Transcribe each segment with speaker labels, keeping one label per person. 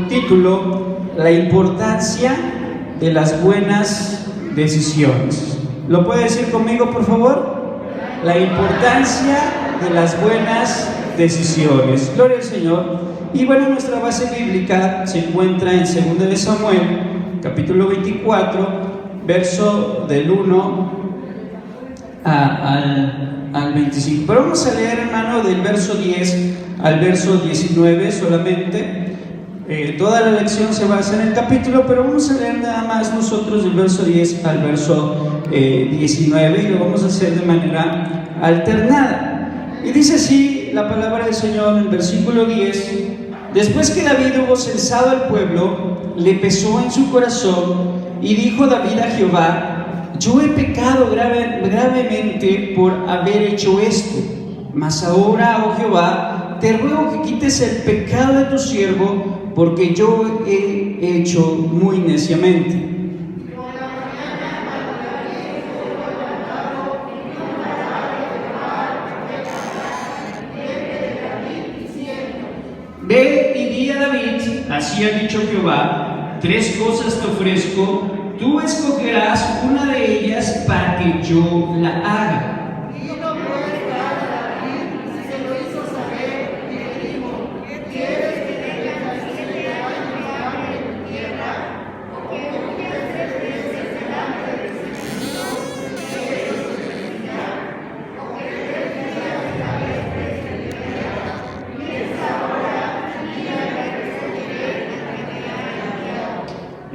Speaker 1: Título: la importancia de las buenas decisiones. ¿Lo puede decir conmigo, por favor? La importancia de las buenas decisiones. Gloria al Señor. Y bueno, nuestra base bíblica se encuentra en 2 de Samuel, capítulo 24, verso del 1 al 25. Pero vamos a leer, hermano, del verso 10 al verso 19 solamente. Toda la lección se basa en el capítulo, pero vamos a leer nada más nosotros del verso 10 al verso 19 y lo vamos a hacer de manera alternada. Y dice así la palabra del Señor en el versículo 10: después que David hubo censado al pueblo, le pesó en su corazón y dijo David a Jehová: yo he pecado gravemente por haber hecho esto, mas ahora, oh Jehová, te ruego que quites el pecado de tu siervo, porque yo he hecho muy neciamente. Ve y di a David: así ha dicho Jehová, 3 cosas te ofrezco, tú escogerás una de ellas para que yo la haga.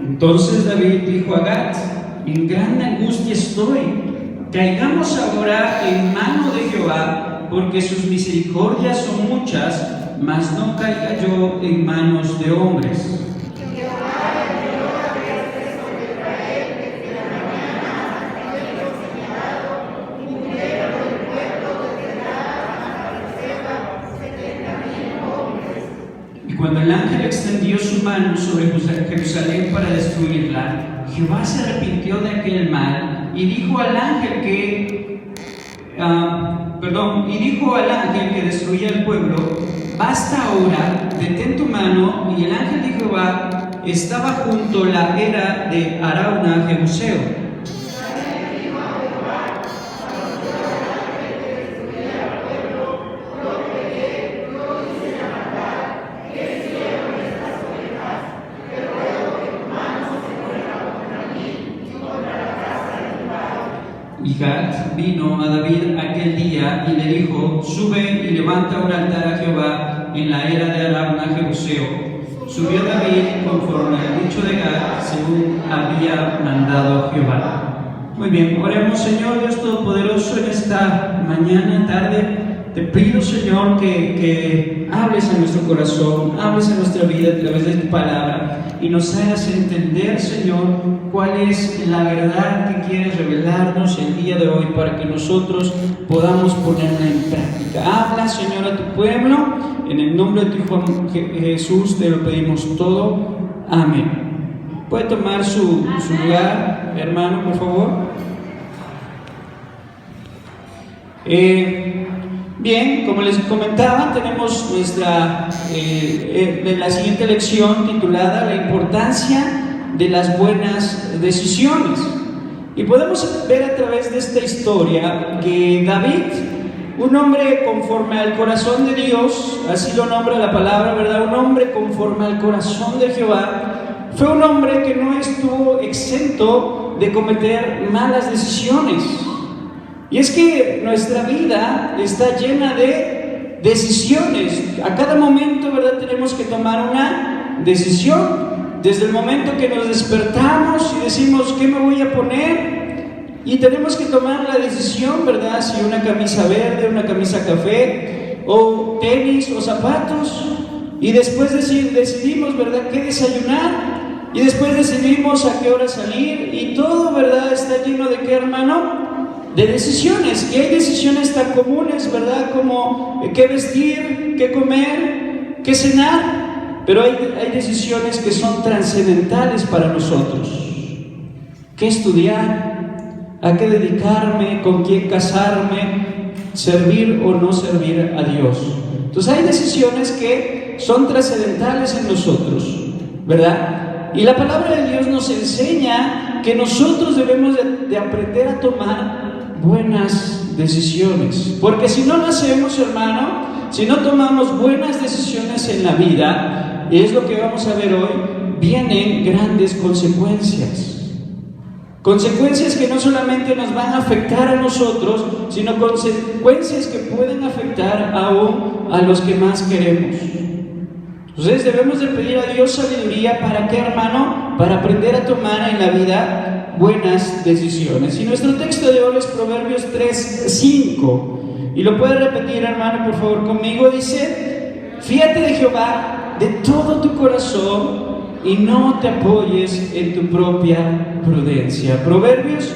Speaker 1: Entonces David dijo a Gad: en gran angustia estoy, caigamos ahora en mano de Jehová, porque sus misericordias son muchas, mas no caiga yo en manos de hombres. Cuando el ángel extendió su mano sobre Jerusalén para destruirla, Jehová se arrepintió de aquel mal y dijo al ángel que destruía el pueblo: basta ahora, detén tu mano. Y el ángel de Jehová estaba junto a la era de Arauna Jebuseo. Y Gad vino a David aquel día y le dijo: sube y levanta un altar a Jehová en la era de Arauna Jebuseo. Subió David conforme al dicho de Gad, según había mandado Jehová. Muy bien, oremos. Señor Dios Todopoderoso, en esta mañana, tarde, te pido, Señor, que hables a nuestro corazón, hables a nuestra vida a través de tu palabra y nos hagas entender, Señor, cuál es la verdad que quieres revelarnos el día de hoy para que nosotros podamos ponerla en práctica. Habla, Señor, a tu pueblo. En el nombre de tu Hijo Jesús te lo pedimos todo. Amén. ¿Puede tomar su lugar, hermano, por favor? Bien, como les comentaba, tenemos nuestra la siguiente lección titulada La importancia de las buenas decisiones. Y podemos ver a través de esta historia que David, un hombre conforme al corazón de Dios, así lo nombra la palabra, ¿verdad? Un hombre conforme al corazón de Jehová, fue un hombre que no estuvo exento de cometer malas decisiones. Y es que nuestra vida está llena de decisiones. A cada momento, ¿verdad?, tenemos que tomar una decisión. Desde el momento que nos despertamos y decimos: ¿qué me voy a poner? Y tenemos que tomar la decisión, ¿verdad? Si una camisa verde, una camisa café, o tenis o zapatos. Y después decidimos, ¿verdad?, qué desayunar. Y después decidimos a qué hora salir. Y todo, ¿verdad?, está lleno de ¿qué, hermano? De decisiones. Y hay decisiones tan comunes, ¿verdad?, como qué vestir, qué comer, qué cenar. Pero hay decisiones que son trascendentales para nosotros. ¿Qué estudiar? ¿A qué dedicarme? ¿Con quién casarme? ¿Servir o no servir a Dios? Entonces hay decisiones que son trascendentales en nosotros, ¿verdad? Y la palabra de Dios nos enseña que nosotros debemos de aprender a tomar buenas decisiones. Porque si no lo hacemos, hermano, si no tomamos buenas decisiones en la vida, y es lo que vamos a ver hoy, vienen grandes consecuencias. Consecuencias que no solamente nos van a afectar a nosotros, sino consecuencias que pueden afectar aún a los que más queremos. Entonces debemos de pedir a Dios sabiduría. ¿Para qué, hermano? Para aprender a tomar en la vida buenas decisiones. Y nuestro texto de hoy es Proverbios 3:5. Y lo puede repetir, hermano, por favor, conmigo. Dice: fíate de Jehová de todo tu corazón y no te apoyes en tu propia prudencia. Proverbios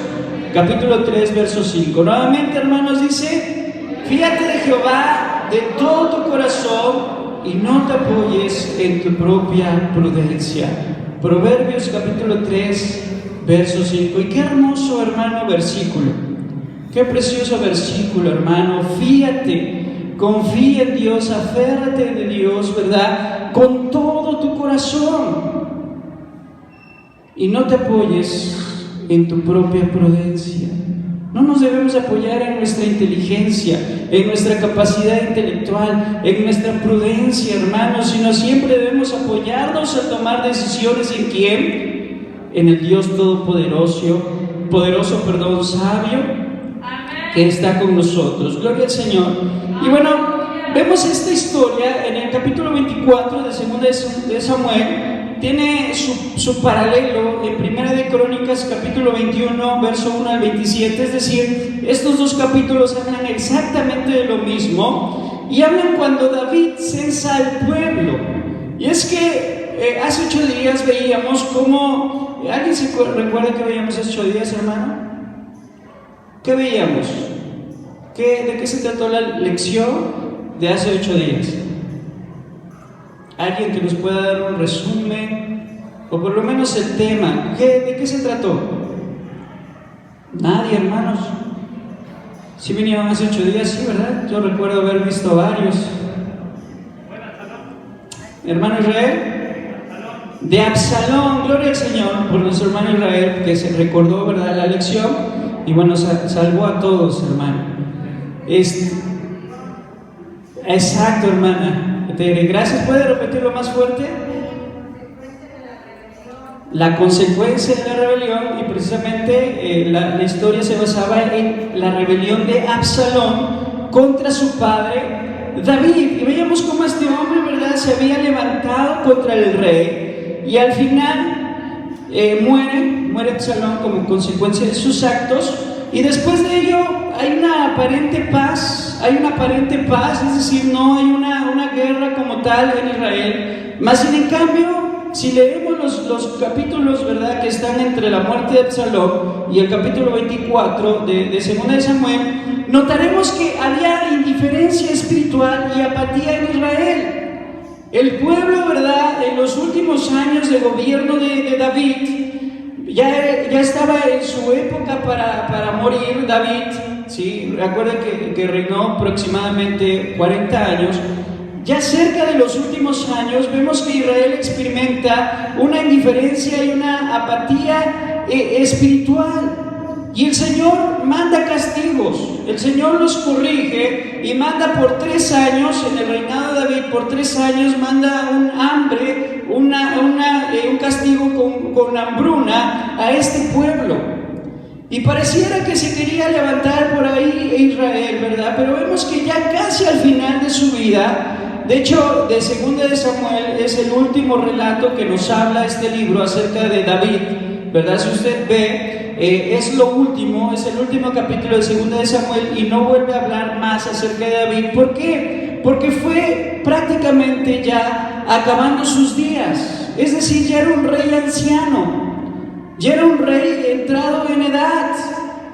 Speaker 1: capítulo 3, verso 5. Nuevamente, hermanos, dice: fíate de Jehová de todo tu corazón y no te apoyes en tu propia prudencia. Proverbios capítulo 3, verso 5. Y qué hermoso, hermano, versículo. Qué precioso versículo, hermano. Fíate, confía en Dios, aférrate de Dios, ¿verdad? Con todo tu corazón. Y no te apoyes en tu propia prudencia. No nos debemos apoyar en nuestra inteligencia, en nuestra capacidad intelectual, en nuestra prudencia, hermanos, sino siempre debemos apoyarnos a tomar decisiones. ¿En quién? En el Dios Todopoderoso, sabio, que está con nosotros. Gloria al Señor. Y bueno, vemos esta historia en el capítulo 24 de Segunda de Samuel. Tiene su paralelo en Primera de Crónicas, capítulo 21, verso 1 al 27. Es decir, estos dos capítulos hablan exactamente de lo mismo y hablan cuando David censa al pueblo. Y es que hace 8 días veíamos cómo... ¿Alguien se recuerda que veíamos hace 8 días, hermano? ¿Qué veíamos? ¿De qué se trató la lección de hace 8 días? ¿Alguien que nos pueda dar un resumen? O por lo menos el tema. ¿De qué se trató? Nadie, hermanos. ¿Sí vinieron hace 8 días? Sí, ¿verdad? Yo recuerdo haber visto varios. ¿Hermano Israel? De Absalón. Gloria al Señor por nuestro hermano Israel, que se recordó, ¿verdad?, la lección. Y bueno, salvó a todos, hermano. Exacto, hermana. Gracias. ¿Puede repetirlo más fuerte? La consecuencia de la rebelión. Y precisamente la historia se basaba en la rebelión de Absalón contra su padre David. Y veíamos cómo este hombre, ¿verdad?, se había levantado contra el rey. Y al final muere Absalón como consecuencia de sus actos. Y después de ello hay una aparente paz, es decir, no hay una guerra como tal en Israel. Más sin en cambio, si leemos los capítulos, ¿verdad?, que están entre la muerte de Absalón y el capítulo 24 de Segunda de Samuel, notaremos que había indiferencia espiritual y apatía en Israel. El pueblo, ¿verdad?, en los últimos años de gobierno de David, ya estaba en su época para morir David, ¿sí? Recuerden que reinó aproximadamente 40 años. Ya cerca de los últimos años vemos que Israel experimenta una indiferencia y una apatía espiritual. Y el Señor manda castigos, el Señor los corrige y manda por 3 años, en el reinado de David, por 3 años manda un hambre, un castigo con hambruna a este pueblo. Y pareciera que se quería levantar por ahí Israel, ¿verdad? Pero vemos que ya casi al final de su vida, de hecho, de Segunda de Samuel es el último relato que nos habla este libro acerca de David, ¿verdad? Si usted ve, es el último capítulo de Segunda de Samuel y no vuelve a hablar más acerca de David. ¿Por qué? Porque fue prácticamente ya acabando sus días, es decir, ya era un rey anciano, ya era un rey entrado en edad.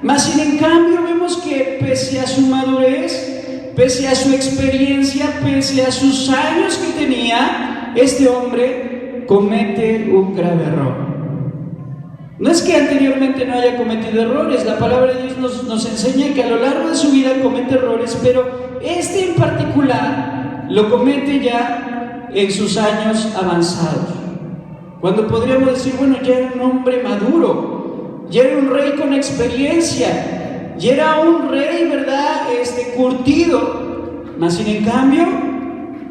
Speaker 1: Mas sin en cambio vemos que pese a su madurez, pese a su experiencia, pese a sus años que tenía, este hombre comete un grave error. No es que anteriormente no haya cometido errores, la palabra de Dios nos enseña que a lo largo de su vida comete errores, pero este en particular lo comete ya en sus años avanzados, cuando podríamos decir, bueno, ya era un hombre maduro, ya era un rey con experiencia, ya era un rey, ¿verdad?, curtido, mas sin en cambio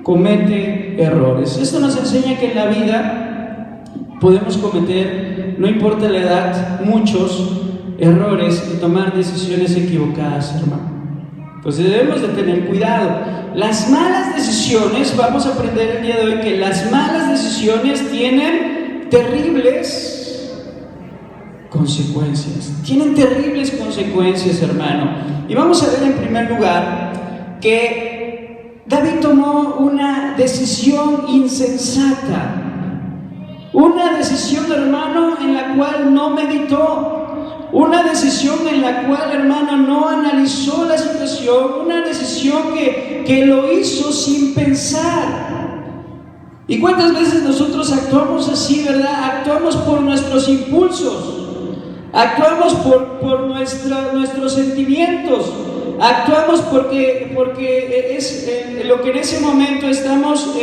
Speaker 1: comete errores. Esto nos enseña que en la vida podemos cometer, no importa la edad, muchos errores y tomar decisiones equivocadas, hermano. Entonces debemos de tener cuidado. Las malas decisiones, vamos a aprender el día de hoy que las malas decisiones tienen terribles consecuencias. Tienen terribles consecuencias, hermano. Y vamos a ver en primer lugar que David tomó una decisión insensata. Una decisión, hermano, en la cual no meditó. Una decisión en la cual, hermano, no analizó la situación. Una decisión que lo hizo sin pensar. ¿Y cuántas veces nosotros actuamos así, verdad? Actuamos por nuestros impulsos. Actuamos por nuestros sentimientos. Actuamos porque es lo que en ese momento estamos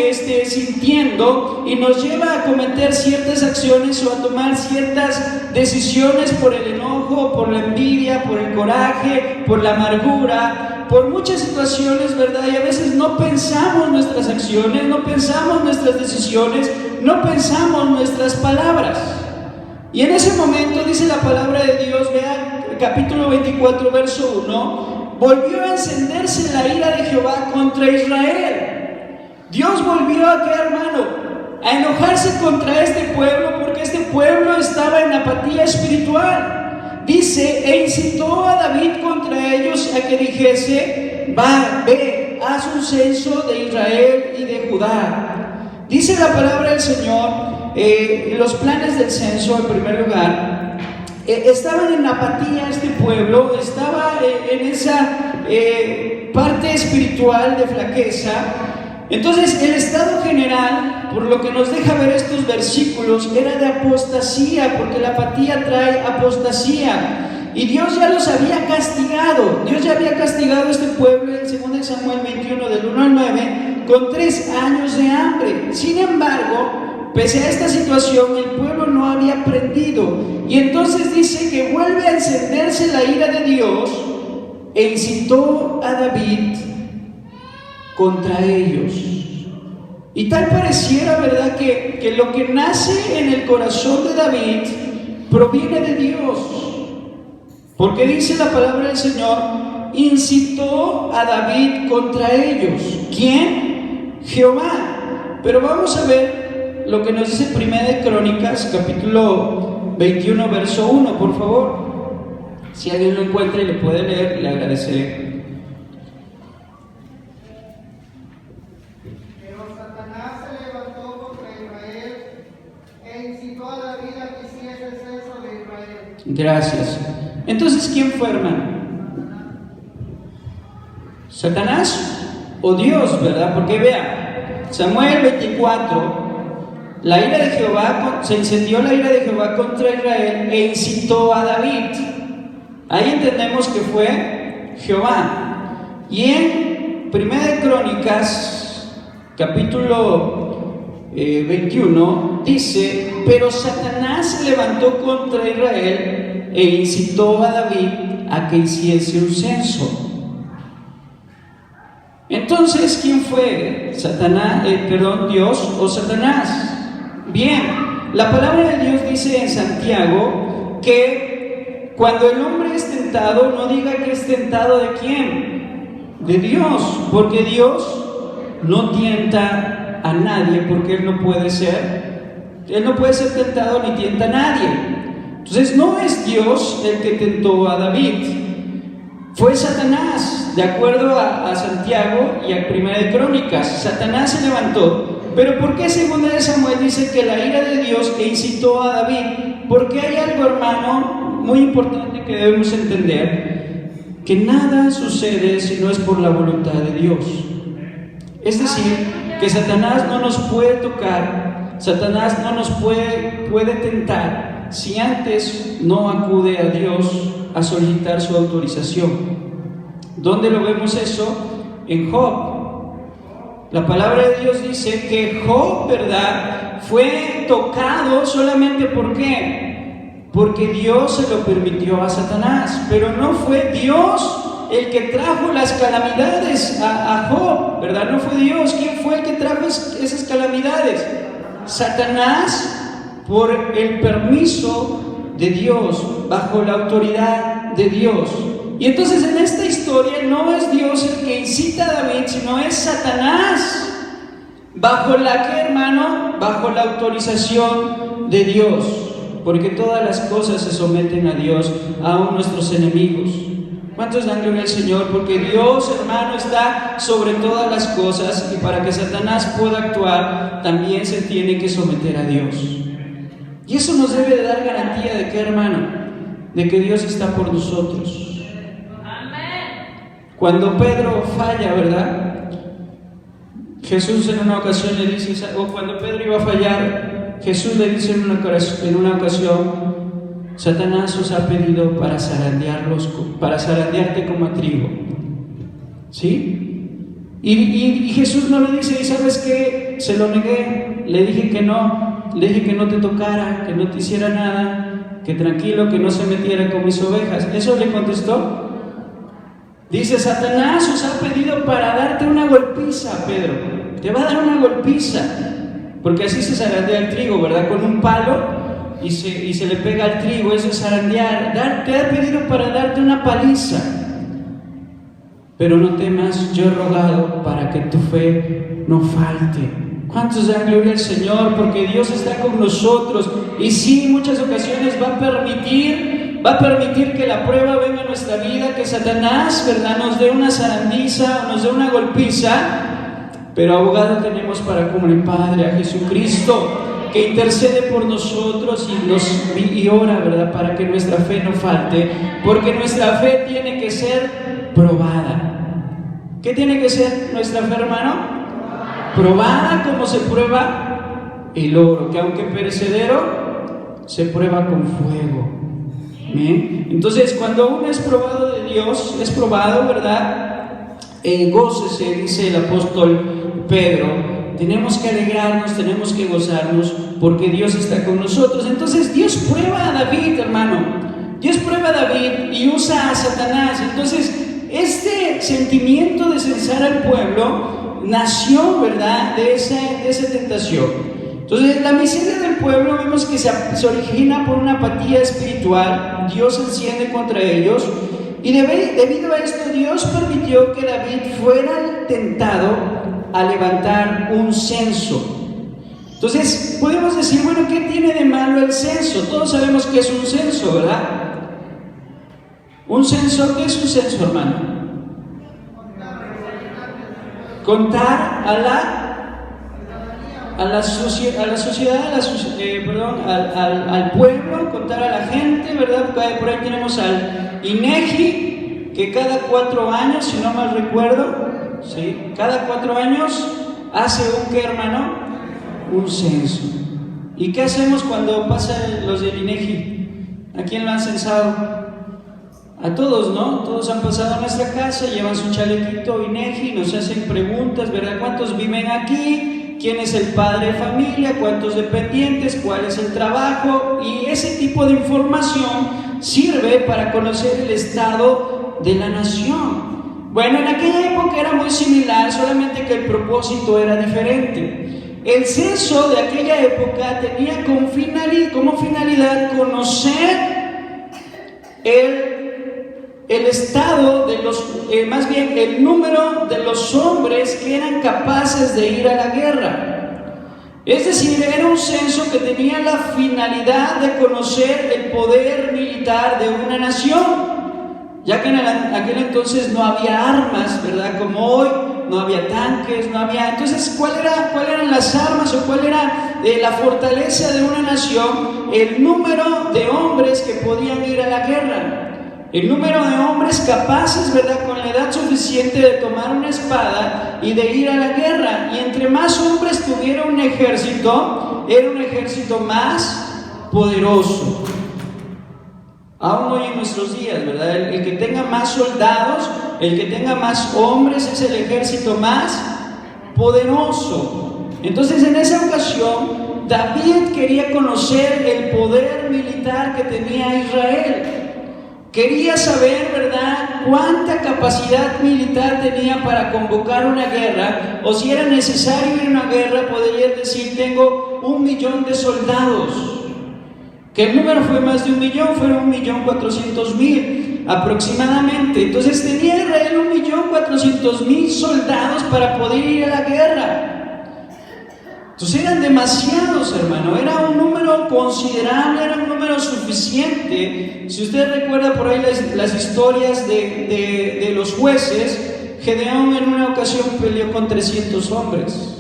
Speaker 1: sintiendo y nos lleva a cometer ciertas acciones o a tomar ciertas decisiones por el enojo, por la envidia, por el coraje, por la amargura, por muchas situaciones, ¿verdad? Y a veces no pensamos nuestras acciones, no pensamos nuestras decisiones, no pensamos nuestras palabras. Y en ese momento dice la palabra de Dios, vea, capítulo 24, verso 1, volvió a encenderse la ira de Jehová contra Israel. Dios volvió a, ¿qué, hermano?, a enojarse contra este pueblo, porque este pueblo estaba en apatía espiritual. Dice, e incitó a David contra ellos a que dijese, ve, haz un censo de Israel y de Judá. Dice la palabra del Señor, los planes del censo, en primer lugar, estaban en apatía este pueblo, estaba en esa parte espiritual de flaqueza. Entonces el estado general, por lo que nos deja ver estos versículos, era de apostasía, porque la apatía trae apostasía. Y Dios ya los había castigado. Dios ya había castigado a este pueblo en 2 Samuel 21, del 1 al 9, con 3 años de hambre. Sin embargo, pese a esta situación, el pueblo no había aprendido. Y entonces dice que vuelve a encenderse la ira de Dios e incitó a David contra ellos. Y tal pareciera, ¿verdad?, que lo que nace en el corazón de David proviene de Dios. Porque dice la palabra del Señor, incitó a David contra ellos. ¿Quién? Jehová. Pero vamos a ver lo que nos dice 1 de Crónicas, capítulo 21, verso 1, por favor. Si alguien lo encuentra y le puede leer, le agradeceré.
Speaker 2: Pero Satanás se levantó contra Israel e incitó a David a que hiciese el censo de Israel.
Speaker 1: Gracias. Entonces, ¿quién fue, hermano? ¿Satanás o Dios, verdad? Porque vea, Samuel 24, la ira de Jehová, se encendió la ira de Jehová contra Israel e incitó a David. Ahí entendemos que fue Jehová. Y en 1 de Crónicas, capítulo 21, dice, pero Satanás se levantó contra Israel e incitó a David a que hiciese un censo. Entonces, ¿quién fue? ¿Dios o Satanás? Bien, la palabra de Dios dice en Santiago que cuando el hombre es tentado, no diga que es tentado ¿de quién? De Dios, porque Dios no tienta a nadie, porque Él no puede ser tentado ni tienta a nadie. Entonces no es Dios el que tentó a David, fue Satanás, de acuerdo a Santiago y a 1 de Crónicas. Satanás se levantó. Pero ¿por qué 2 de Samuel dice que la ira de Dios incitó a David? Porque hay algo, hermano, muy importante que debemos entender, que nada sucede si no es por la voluntad de Dios. Es decir, que Satanás no nos puede tocar, Satanás no nos puede tentar si antes no acude a Dios a solicitar su autorización. ¿Dónde lo vemos eso? En Job. La palabra de Dios dice que Job, ¿verdad?, fue tocado solamente ¿por qué? Porque Dios se lo permitió a Satanás, pero no fue Dios el que trajo las calamidades a Job, ¿verdad? No fue Dios. ¿Quién fue el que trajo esas calamidades? Satanás, por el permiso de Dios, bajo la autoridad de Dios. Y entonces en esta historia no es Dios el que incita a David, sino es Satanás. ¿Bajo la qué, hermano? Bajo la autorización de Dios. Porque todas las cosas se someten a Dios, aun nuestros enemigos. ¿Cuántos dan gloria al Señor? Porque Dios, hermano, está sobre todas las cosas, y para que Satanás pueda actuar, también se tiene que someter a Dios. Y eso nos debe de dar garantía de que, hermano, de que Dios está por nosotros. Cuando Pedro falla, ¿verdad?, Jesús en una ocasión le dice, o cuando Pedro iba a fallar, Jesús le dice en una ocasión: Satanás os ha pedido para zarandearte como a trigo. ¿Sí? Y Jesús no le dice: ¿y sabes qué? Se lo negué, le dije que no te tocara, que no te hiciera nada, que tranquilo, que no se metiera con mis ovejas. ¿Eso le contestó? Dice: Satanás os ha pedido para darte una golpiza, Pedro. Te va a dar una golpiza. Porque así se zarandea el trigo, ¿verdad? Con un palo y se le pega al trigo. Eso es zarandear. Te ha pedido para darte una paliza. Pero no temas, yo he rogado para que tu fe no falte. ¿Cuántos dan gloria al Señor? Porque Dios está con nosotros. Y sí, en muchas ocasiones va a permitir que la prueba venga a nuestra vida, que Satanás, ¿verdad?, nos dé una zarandiza, nos dé una golpiza. Pero abogado tenemos para con el Padre, a Jesucristo, que intercede por nosotros y ora, ¿verdad?, para que nuestra fe no falte, porque nuestra fe tiene que ser probada. ¿Qué tiene que ser nuestra fe, hermano? Probada como se prueba el oro, que aunque perecedero, se prueba con fuego. ¿Bien? Entonces, cuando uno es probado de Dios, es probado, ¿verdad?, gócese, dice el apóstol Pedro. Tenemos que alegrarnos, tenemos que gozarnos, porque Dios está con nosotros. Entonces Dios prueba a David, hermano. Dios prueba a David y usa a Satanás. Entonces este sentimiento de censar al pueblo nació, ¿verdad?, de esa tentación. Entonces la miseria del pueblo vemos que se origina por una apatía espiritual. Dios enciende contra ellos. Y debido a esto, Dios permitió que David fuera tentado a levantar un censo. Entonces, podemos decir, bueno, ¿qué tiene de malo el censo? Todos sabemos que es un censo, ¿verdad? ¿Un censo? ¿Qué es un censo, hermano? Contar al pueblo, contar a la gente, ¿verdad? Por ahí tenemos al INEGI, que cada 4 años, si no mal recuerdo, ¿sí?, cada 4 años hace ¿qué, hermano? Un censo. ¿Y qué hacemos cuando pasan los del INEGI? ¿A quién lo han censado? A todos, ¿no? Todos han pasado a nuestra casa, llevan su chalequito INEGI, nos hacen preguntas, ¿verdad? ¿Cuántos viven aquí? ¿Quién es el padre de familia? ¿Cuántos dependientes? ¿Cuál es el trabajo? Y ese tipo de información sirve para conocer el estado de la nación. Bueno, en aquella época era muy similar, solamente que el propósito era diferente. El censo de aquella época tenía como finalidad conocer el estado de más bien el número de los hombres que eran capaces de ir a la guerra. Es decir, era un censo que tenía la finalidad de conocer el poder militar de una nación, ya que en aquel entonces no había armas, ¿verdad?, como hoy, no había tanques, no había... Entonces, ¿cuáles eran las armas o cuál era la fortaleza de una nación? El número de hombres que podían ir a la guerra. El número de hombres capaces, ¿verdad?, con la edad suficiente de tomar una espada y de ir a la guerra. Y entre más hombres tuviera un ejército, era un ejército más poderoso. Aún hoy en nuestros días, ¿verdad? El que tenga más soldados, el que tenga más hombres es el ejército más poderoso. Entonces en esa ocasión David quería conocer el poder militar que tenía Israel. Quería saber, ¿verdad?, cuánta capacidad militar tenía para convocar una guerra, o si era necesario ir a una guerra, podría decir: tengo 1.000.000 de soldados. Que el número fue más de 1.000.000, fueron 1.400.000 aproximadamente. Entonces tenía Israel 1.400.000 soldados para poder ir a la guerra. Entonces eran demasiados, hermano, era un número considerable, era un número suficiente. Si usted recuerda por ahí las historias de los jueces, Gedeón en una ocasión peleó con 300 hombres.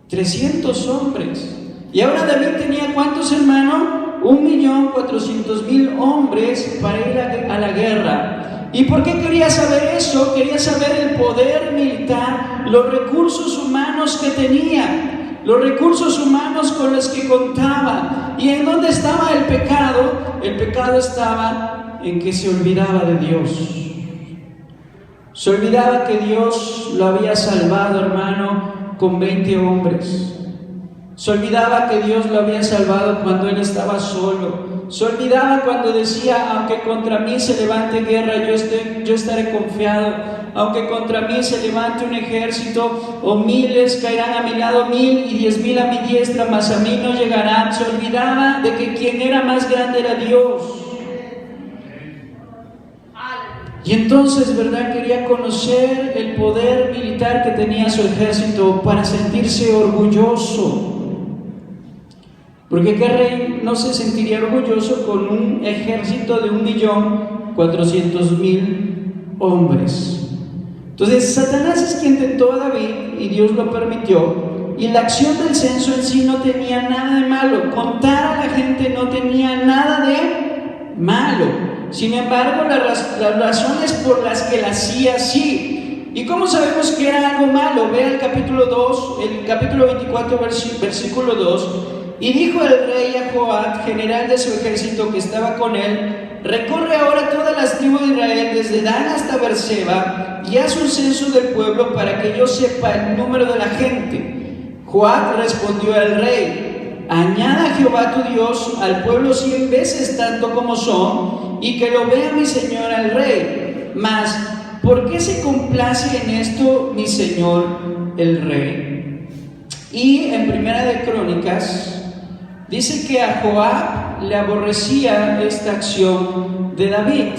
Speaker 1: 300 hombres. Y ahora David tenía ¿cuántos, hermano? 1.400.000 hombres para ir a la guerra. ¿Y por qué quería saber eso? Quería saber el poder militar, los recursos humanos que tenía, los recursos humanos con los que contaba. ¿Y en dónde estaba el pecado? El pecado estaba en que se olvidaba de Dios. Se olvidaba que Dios lo había salvado, hermano, con 20 hombres. Se olvidaba que Dios lo había salvado cuando él estaba solo. Se olvidaba cuando decía: aunque contra mí se levante guerra, yo estaré confiado. Aunque contra mí se levante un ejército, o miles caerán a mi lado, 1.000 y 10.000 a mi diestra, mas a mí no llegarán. Se olvidaba de que quien era más grande era Dios. Y entonces, ¿verdad?, quería conocer el poder militar que tenía su ejército para sentirse orgulloso. Porque ¿qué rey no se sentiría orgulloso con un ejército de 1.400.000 hombres? Entonces Satanás es quien tentó a David y Dios lo permitió. Y la acción del censo en sí no tenía nada de malo. Contar a la gente no tenía nada de malo. Sin embargo, las razones por las que la hacía sí. ¿Y cómo sabemos que era algo malo? Vea el capítulo 2, el capítulo 24, versículo 2. Y dijo el rey a Joab, general de su ejército que estaba con él: recorre ahora todas las tribus de Israel, desde Dan hasta Beerseba, y haz un censo del pueblo para que yo sepa el número de la gente. Joab respondió al rey: añada Jehová tu Dios al pueblo 100 veces tanto como son, y que lo vea mi señor el rey. Mas, ¿por qué se complace en esto mi señor el rey? Y en Primera de Crónicas dice que a Joab le aborrecía esta acción de David.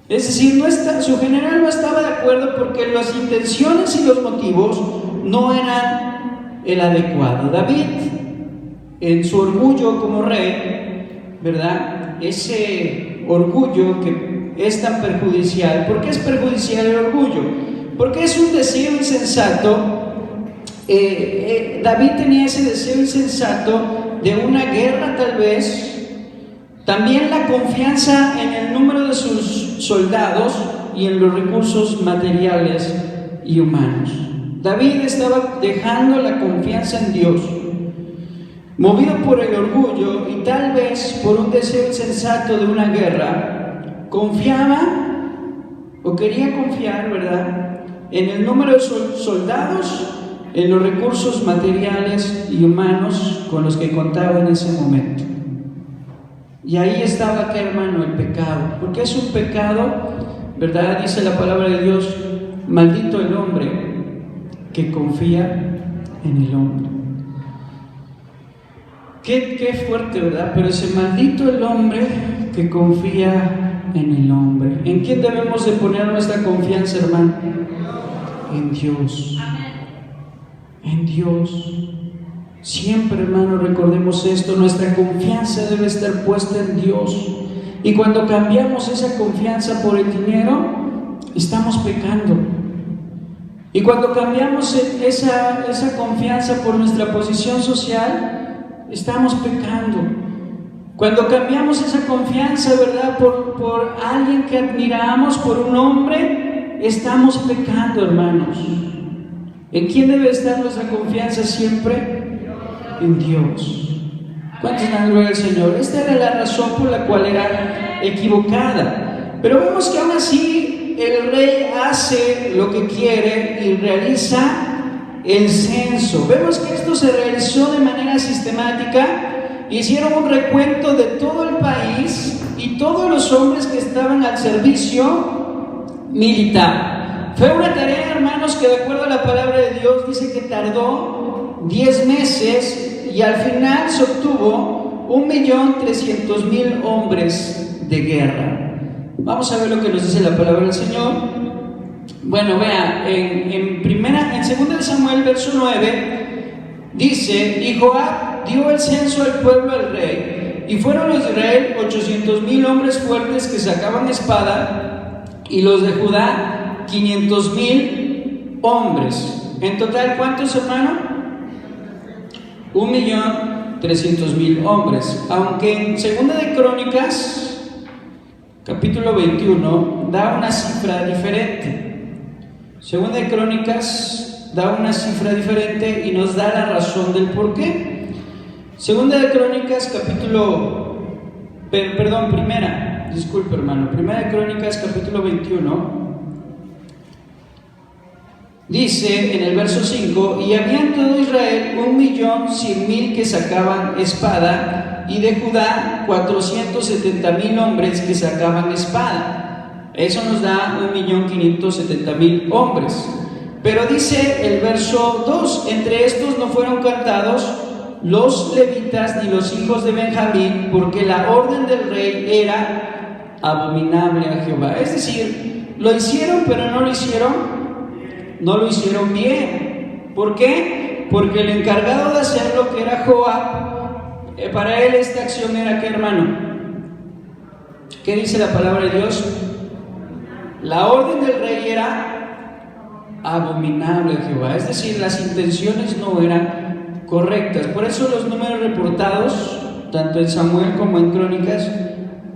Speaker 1: Es decir, su general no estaba de acuerdo porque las intenciones y los motivos no eran el adecuado. David, en su orgullo como rey, ¿verdad?, ese orgullo que es tan perjudicial. ¿Por qué es perjudicial el orgullo? Porque es un deseo insensato. David tenía ese deseo insensato de una guerra, tal vez. También la confianza en el número de sus soldados y en los recursos materiales y humanos. David estaba dejando la confianza en Dios, movido por el orgullo y tal vez por un deseo insensato de una guerra. Confiaba o quería confiar, ¿verdad?, en el número de soldados, en los recursos materiales y humanos con los que contaba en ese momento. Y ahí estaba, ¿qué, hermano?, el pecado. Porque es un pecado, ¿verdad? Dice la palabra de Dios: maldito el hombre que confía en el hombre. Qué fuerte, ¿verdad? Pero ese maldito el hombre que confía en el hombre. ¿En quién debemos de poner nuestra confianza, hermano? En Dios. En Dios. Siempre, hermano, recordemos esto: nuestra confianza debe estar puesta en Dios. Y cuando cambiamos esa confianza por el dinero, estamos pecando. Y cuando cambiamos esa confianza por nuestra posición social, estamos pecando. Cuando cambiamos esa confianza, ¿verdad?, por alguien que admiramos, por un hombre, estamos pecando, hermanos. ¿En quién debe estar nuestra confianza siempre? En Dios. ¿Cuántos dan gloria al Señor? Esta era la razón por la cual era equivocada. Pero vemos que aún así el rey hace lo que quiere y realiza el censo. Vemos que esto se realizó de manera sistemática. Hicieron un recuento de todo el país y todos los hombres que estaban al servicio militar. Fue una tarea, hermanos, que de acuerdo a la palabra de Dios dice que tardó 10 meses y al final se obtuvo 1.300.000 hombres de guerra. Vamos a ver lo que nos dice la palabra del Señor. Bueno, vea, en 2 Samuel, verso 9, dice: y Joab dio el censo al pueblo al rey, y fueron los de Israel 800.000 hombres fuertes que sacaban espada, y los de Judá 500.000 hombres. En total, ¿cuántos, hermano? 1.300.000 hombres. Aunque en 2 de Crónicas, capítulo 21, da una cifra diferente. 2 de Crónicas da una cifra diferente y nos da la razón del por qué. 2 de Crónicas, Primera de Crónicas, capítulo 21, dice en el verso 5: y había en todo Israel 1.100.000 que sacaban espada, y de Judá 470.000 hombres que sacaban espada. Eso nos da 1.570.000 hombres. Pero dice el verso 2: entre estos no fueron contados los levitas ni los hijos de Benjamín, porque la orden del rey era abominable a Jehová. Es decir, lo hicieron, pero no lo hicieron bien. ¿Por qué? Porque el encargado de hacerlo, que era Joab, para él esta acción era ¿qué, hermano? ¿Qué dice la palabra de Dios? La orden del rey era abominable a Jehová, es decir, las intenciones no eran correctas. Por eso los números reportados, tanto en Samuel como en Crónicas,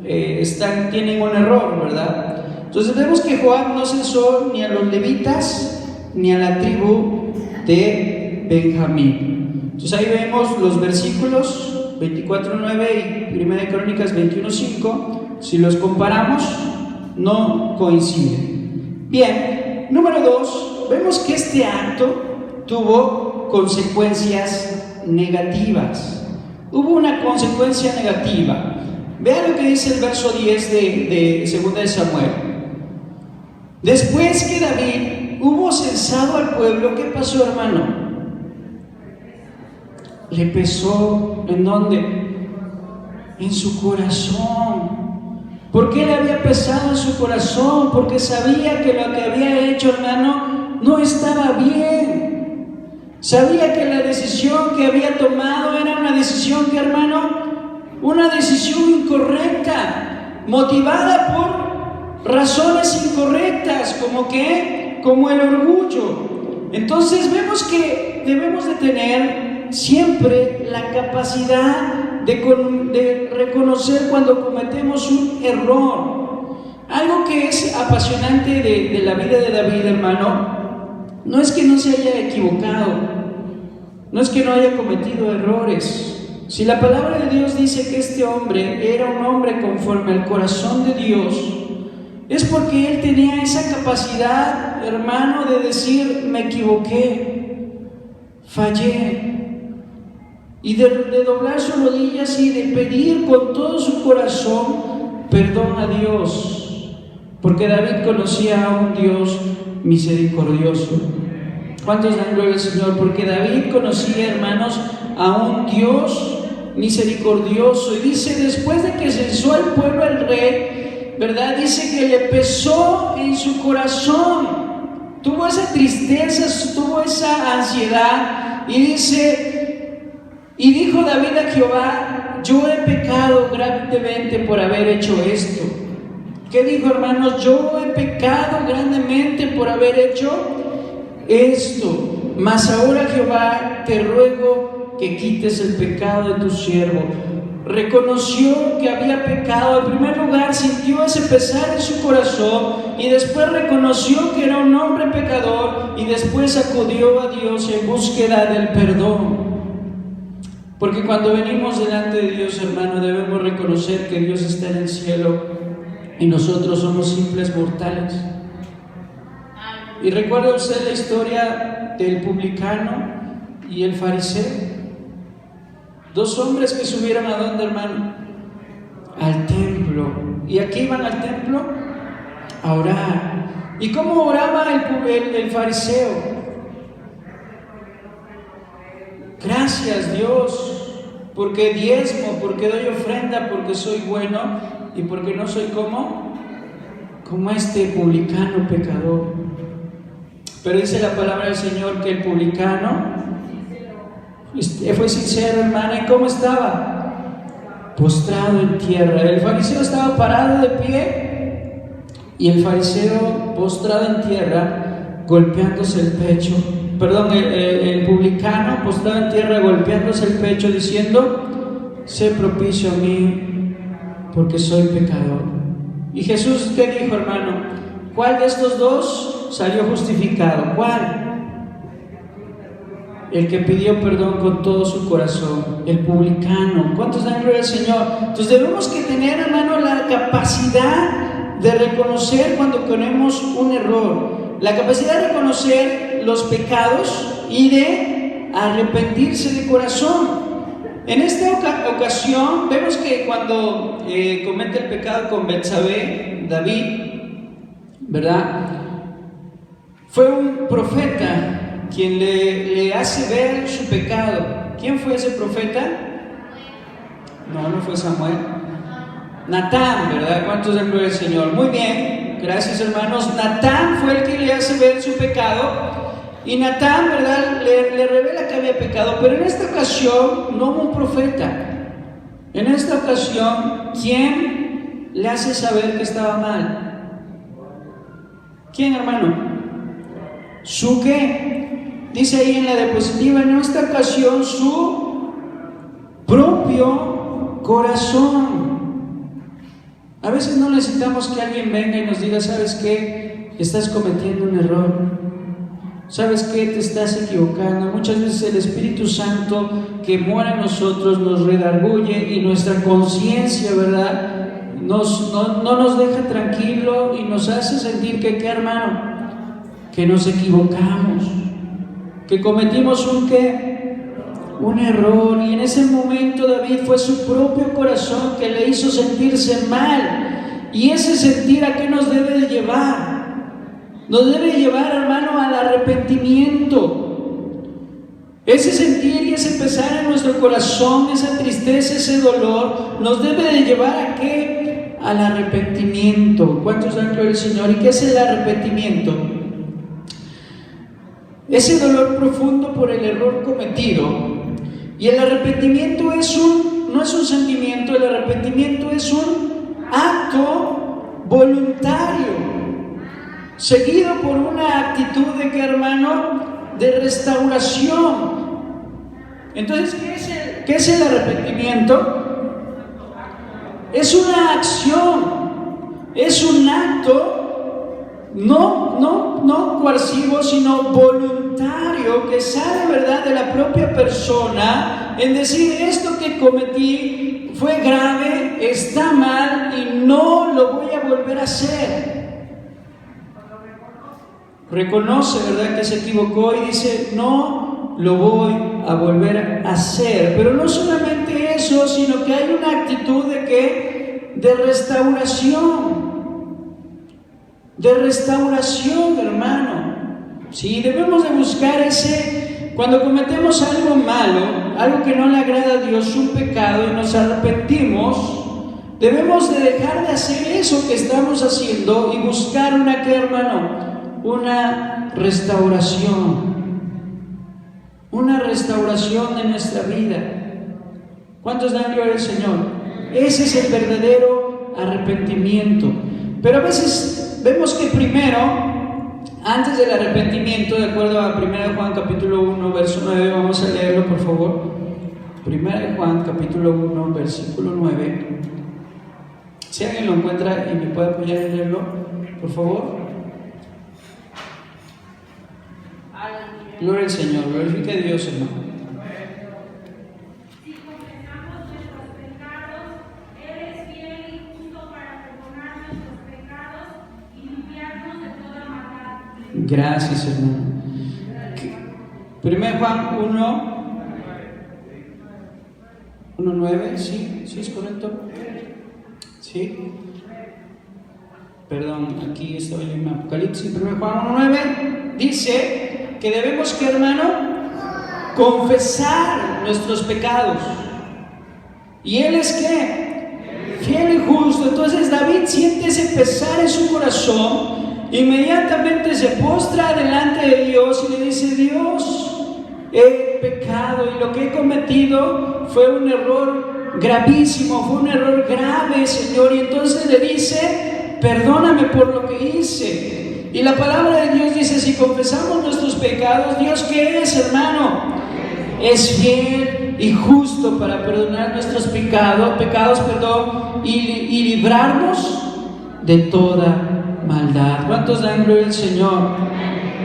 Speaker 1: tienen un error, ¿verdad? Entonces vemos que Joab no censó ni a los levitas ni a la tribu de Benjamín. Entonces ahí vemos los versículos 24:9 y 1 de Crónicas 21:5. Si los comparamos, no coinciden. Bien, número 2, vemos que este acto tuvo consecuencias negativas. Hubo una consecuencia negativa. Vean lo que dice el verso 10 de 2 de Samuel. Después que David hubo censado al pueblo, ¿qué pasó, hermano? Le pesó, ¿en dónde? En su corazón. ¿Por qué le había pesado en su corazón? Porque sabía que lo que había hecho, hermano, no estaba bien. Sabía que la decisión que había tomado era una decisión que, hermano, una decisión incorrecta, motivada por razones incorrectas, como el orgullo. Entonces vemos que debemos de tener siempre la capacidad de reconocer cuando cometemos un error. Algo que es apasionante de la vida de David, hermano, no es que no se haya equivocado, no es que no haya cometido errores. Si la palabra de Dios dice que este hombre era un hombre conforme al corazón de Dios, es porque él tenía esa capacidad, hermano, de decir: me equivoqué, fallé, y de doblar sus rodillas y de pedir con todo su corazón perdón a Dios, porque David conocía a un Dios misericordioso. ¿Cuántos dan gloria al Señor? Porque David conocía, hermanos, a un Dios misericordioso. Y dice, después de que censó al pueblo al rey, ¿verdad? Dice que le pesó en su corazón, tuvo esa tristeza, tuvo esa ansiedad, y dice: y dijo David a Jehová: yo he pecado grandemente por haber hecho esto. ¿Qué dijo, hermanos? Yo he pecado grandemente por haber hecho esto. Mas ahora, Jehová, te ruego que quites el pecado de tu siervo. Reconoció que había pecado. En primer lugar, sintió ese pesar en su corazón, y después reconoció que era un hombre pecador, y después acudió a Dios en búsqueda del perdón. Porque cuando venimos delante de Dios, hermano, debemos reconocer que Dios está en el cielo y nosotros somos simples mortales. ¿Y recuerda usted la historia del publicano y el fariseo? Dos hombres que subieron ¿a dónde, hermano? Al templo. ¿Y aquí iban al templo? A orar. ¿Y cómo oraba el fariseo? Gracias, Dios, porque diezmo, porque doy ofrenda, porque soy bueno y porque no soy como este publicano pecador. Pero dice la palabra del Señor que el publicano fue sincero, hermana. ¿Y cómo estaba? Postrado en tierra. El fariseo estaba parado de pie y el fariseo postrado en tierra, golpeándose el pecho. Perdón, el publicano postrado en tierra, golpeándose el pecho, diciendo: sé propicio a mí, porque soy pecador. Y Jesús, ¿qué dijo, hermano? ¿Cuál de estos dos salió justificado? ¿Cuál? El que pidió perdón con todo su corazón, el publicano. ¿Cuántos dan gloria al Señor? Entonces debemos que tener, hermano, la capacidad de reconocer cuando tenemos un error, la capacidad de reconocer los pecados y de arrepentirse de corazón. En esta ocasión vemos que cuando comete el pecado con Betsabé, David, ¿verdad? Fue un profeta quien le hace ver su pecado. ¿Quién fue ese profeta? No fue Samuel. Natán, ¿verdad? ¿Cuántos dan gloria al Señor? Muy bien, gracias, hermanos. Natán fue el que le hace ver su pecado. Y Natán, ¿verdad?, le revela que había pecado. Pero en esta ocasión no hubo un profeta. En esta ocasión, ¿quién le hace saber que estaba mal? ¿Quién, hermano? ¿Su qué? Dice ahí en la diapositiva, en esta ocasión su propio corazón. A veces no necesitamos que alguien venga y nos diga: ¿sabes qué? Estás cometiendo un error. ¿Sabes qué? Te estás equivocando. Muchas veces el Espíritu Santo que mora en nosotros nos redarguye y nuestra conciencia, ¿verdad?, no nos deja tranquilo y nos hace sentir que, ¿qué, hermano? Que nos equivocamos, que cometimos un error. Y en ese momento David fue su propio corazón que le hizo sentirse mal. Y ese sentir, ¿a qué nos debe de llevar? Nos debe llevar, hermano, al arrepentimiento. Ese sentir y ese pesar en nuestro corazón, esa tristeza, ese dolor, nos debe de llevar ¿a qué? Al arrepentimiento. ¿Cuántos dan gloria al Señor? ¿Y qué es el arrepentimiento? Ese dolor profundo por el error cometido. Y el arrepentimiento no es un sentimiento, el arrepentimiento es un acto voluntario, seguido por una actitud de ¿qué, hermano? De restauración. Entonces, ¿qué es el arrepentimiento? Es una acción, es un acto no coercivo, sino voluntario, que sale, ¿verdad?, de la propia persona, en decir: esto que cometí fue grave, está mal y no lo voy a volver a hacer. Reconoce, ¿verdad?, que se equivocó y dice: no lo voy a volver a hacer. Pero no solamente eso, sino que hay una actitud de ¿qué? De restauración, hermano. Sí, debemos de buscar cuando cometemos algo malo, algo que no le agrada a Dios, un pecado, y nos arrepentimos, debemos de dejar de hacer eso que estamos haciendo y buscar ¿qué, hermano? Una restauración de nuestra vida. ¿Cuántos dan gloria al Señor? Ese es el verdadero arrepentimiento. Pero a veces vemos que primero, antes del arrepentimiento, de acuerdo a 1 Juan capítulo 1, verso 9, vamos a leerlo, por favor. 1 Juan capítulo 1, versículo 9. Si alguien lo encuentra y me puede apoyar en leerlo, por favor. Gloria al Señor, glorifica a Dios, hermano.
Speaker 3: Si confesamos nuestros pecados, Él es fiel y justo para perdonar nuestros pecados y limpiarnos de toda maldad.
Speaker 1: Gracias, hermano. 1 Juan 1:9, ¿sí? ¿Sí es correcto? ¿Sí? Perdón, aquí estoy en Apocalipsis. 1 Juan 1:9 dice que debemos, ¿qué, hermano? Confesar nuestros pecados. ¿Y Él es qué? Fiel y justo. Entonces David siente ese pesar en su corazón, inmediatamente se postra delante de Dios y le dice: Dios, he pecado y lo que he cometido fue un error gravísimo, fue un error grave, Señor. Y entonces le dice: perdóname por lo que hice. Y la palabra de Dios dice: si confesamos nuestros pecados, ¿Dios qué es, hermano? Es fiel y justo para perdonar nuestros pecados, y librarnos de toda maldad. ¿Cuántos dan gloria al Señor?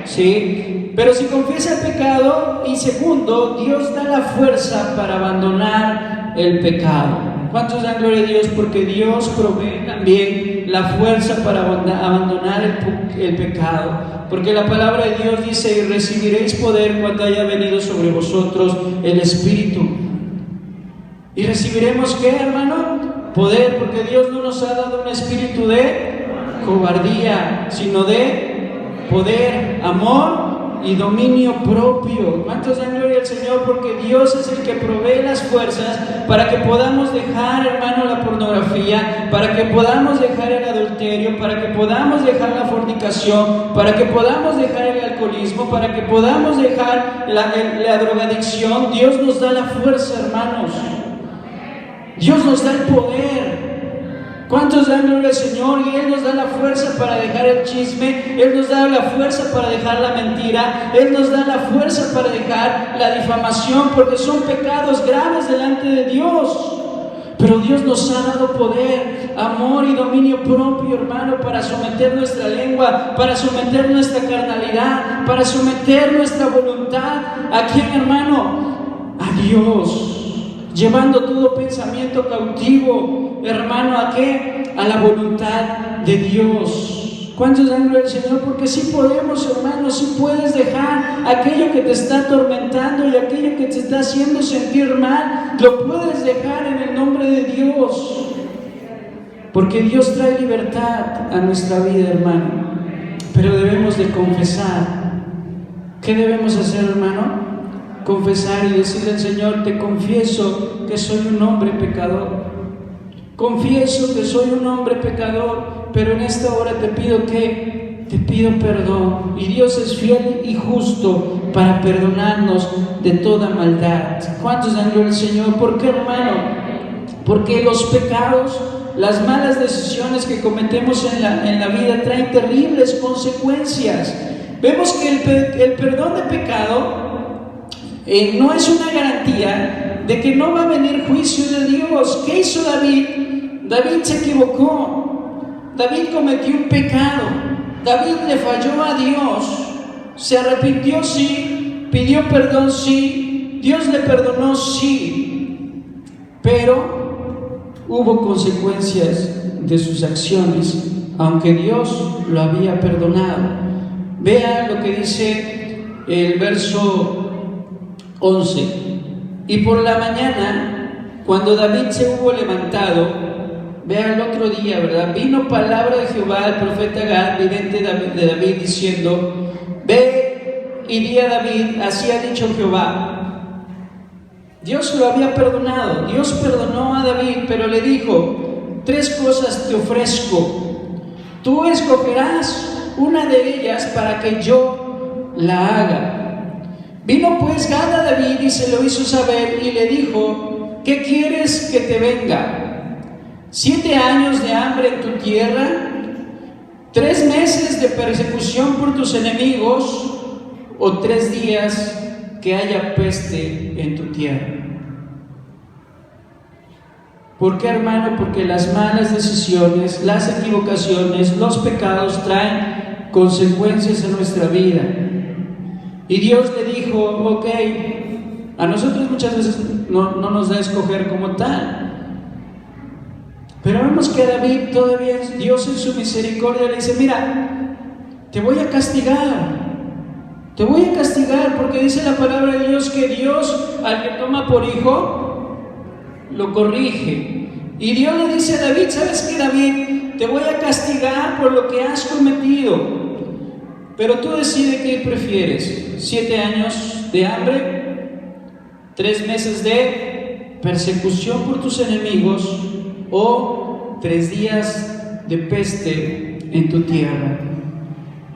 Speaker 1: ¿Sí? Pero si confiesa el pecado, y segundo, Dios da la fuerza para abandonar el pecado. ¿Cuántos dan gloria a Dios? Porque Dios provee también la fuerza para abandonar el pecado. Porque la palabra de Dios dice: y recibiréis poder cuando haya venido sobre vosotros el Espíritu. ¿Y recibiremos qué, hermano? Poder, porque Dios no nos ha dado un espíritu de cobardía, sino de poder, amor y dominio propio. ¿Cuántos dan gloria al Señor? Porque Dios es el que provee las fuerzas para que podamos dejar, hermano, la pornografía, para que podamos dejar el adulterio, para que podamos dejar la fornicación, para que podamos dejar el alcoholismo, para que podamos dejar la drogadicción. Dios nos da la fuerza, hermanos. Dios nos da el poder. ¿Cuántos dan gloria al Señor? Y Él nos da la fuerza para dejar el chisme, Él nos da la fuerza para dejar la mentira, Él nos da la fuerza para dejar la difamación, porque son pecados graves delante de Dios. Pero Dios nos ha dado poder, amor y dominio propio, hermano, para someter nuestra lengua, para someter nuestra carnalidad, para someter nuestra voluntad. ¿A quién, hermano? A Dios. Llevando todo pensamiento cautivo, hermano, ¿a qué? A la voluntad de Dios. ¿Cuántos dan gloria al Señor? Porque sí podemos, hermano, sí puedes dejar aquello que te está atormentando y aquello que te está haciendo sentir mal, lo puedes dejar en el nombre de Dios. Porque Dios trae libertad a nuestra vida, hermano. Pero debemos de confesar. ¿Qué debemos hacer, hermano? Confesar y decirle al Señor: te confieso que soy un hombre pecador. Confieso que soy un hombre pecador, pero en esta hora te pido perdón. Y Dios es fiel y justo para perdonarnos de toda maldad. ¿Cuántos dan gloria al Señor? ¿Por qué, hermano? Porque los pecados, las malas decisiones que cometemos en la vida traen terribles consecuencias. Vemos que el perdón de pecado no es una garantía de que no va a venir juicio de Dios. ¿Qué hizo David? David se equivocó. David cometió un pecado. David le falló a Dios. Se arrepintió, sí. Pidió perdón, sí. Dios le perdonó, sí. Pero hubo consecuencias de sus acciones, aunque Dios lo había perdonado. Vea lo que dice el verso 11. Y por la mañana, cuando David se hubo levantado, vea el otro día, ¿verdad? Vino palabra de Jehová al profeta Gad, vidente de David, diciendo: ve y di a David, así ha dicho Jehová. Dios lo había perdonado. Dios perdonó a David, pero le dijo: 3 cosas te ofrezco. Tú escogerás una de ellas para que yo la haga. Vino pues Gad a David y se lo hizo saber y le dijo: ¿qué quieres que te venga? 7 años de hambre en tu tierra, 3 meses de persecución por tus enemigos, o 3 días que haya peste en tu tierra. ¿Por qué, hermano? Porque las malas decisiones, las equivocaciones, los pecados traen consecuencias en nuestra vida. Y Dios le dijo: ok, a nosotros muchas veces no nos da a escoger como tal, pero vemos que a David todavía Dios en su misericordia le dice: mira, te voy a castigar, Te voy a castigar, porque dice la palabra de Dios que Dios al que toma por hijo lo corrige. Y Dios le dice a David: ¿sabes qué, David? Te voy a castigar por lo que has cometido, pero tú decides qué prefieres: 7 años de hambre, 3 meses de persecución por tus enemigos, o 3 días de peste en tu tierra.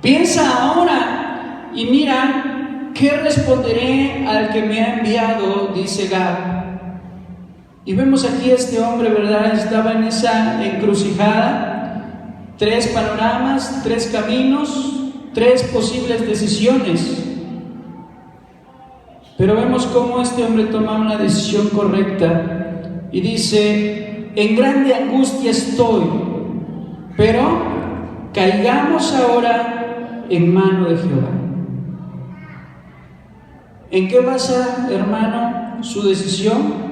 Speaker 1: Piensa ahora y mira, ¿qué responderé al que me ha enviado?, dice Gad. Y vemos aquí a este hombre, ¿verdad? Estaba en esa encrucijada, 3 panoramas, 3 caminos, 3 posibles decisiones. Pero vemos cómo este hombre toma una decisión correcta y dice: en grande angustia estoy, pero caigamos ahora en mano de Jehová. ¿En qué basa, hermano, su decisión?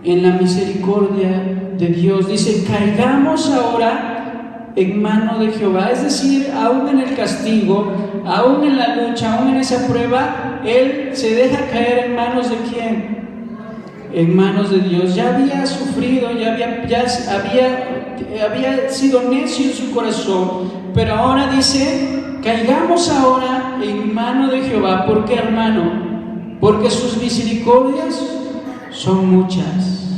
Speaker 1: En la misericordia de Dios. Dice: caigamos ahora en mano de Jehová. Es decir, aún en el castigo, aún en la lucha, aún en esa prueba, él se deja caer en manos de ¿quién? En manos de Dios. Ya había sufrido, ya había sido necio en su corazón, pero ahora dice: caigamos ahora en mano de Jehová. ¿Por qué, hermano? Porque sus misericordias son muchas,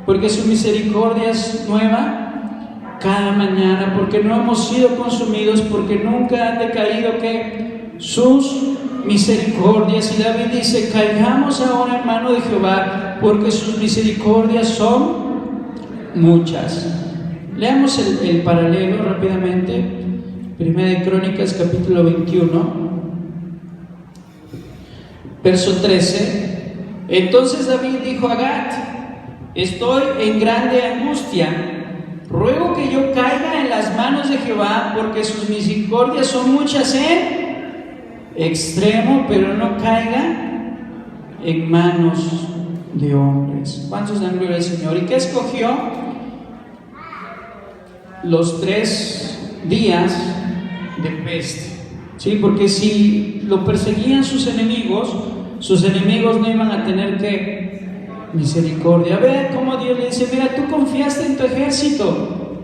Speaker 1: porque su misericordia es nueva cada mañana, porque no hemos sido consumidos, porque nunca han decaído ¿qué? Sus misericordias. Y David dice: caigamos ahora en mano de Jehová, porque sus misericordias son muchas. Leamos el paralelo rápidamente. Primera de Crónicas, capítulo 21, verso 13. Entonces David dijo a Gad: estoy en grande angustia, ruego que yo caiga en las manos de Jehová, porque sus misericordias son muchas en extremo, pero no caiga en manos de hombres. ¿Cuántos dan gloria al Señor? ¿Y qué escogió? Los 3 días de peste. Sí, porque si lo perseguían sus enemigos no iban a tener ¿qué? Misericordia. Ve cómo Dios le dice: mira, tú confiaste en tu ejército,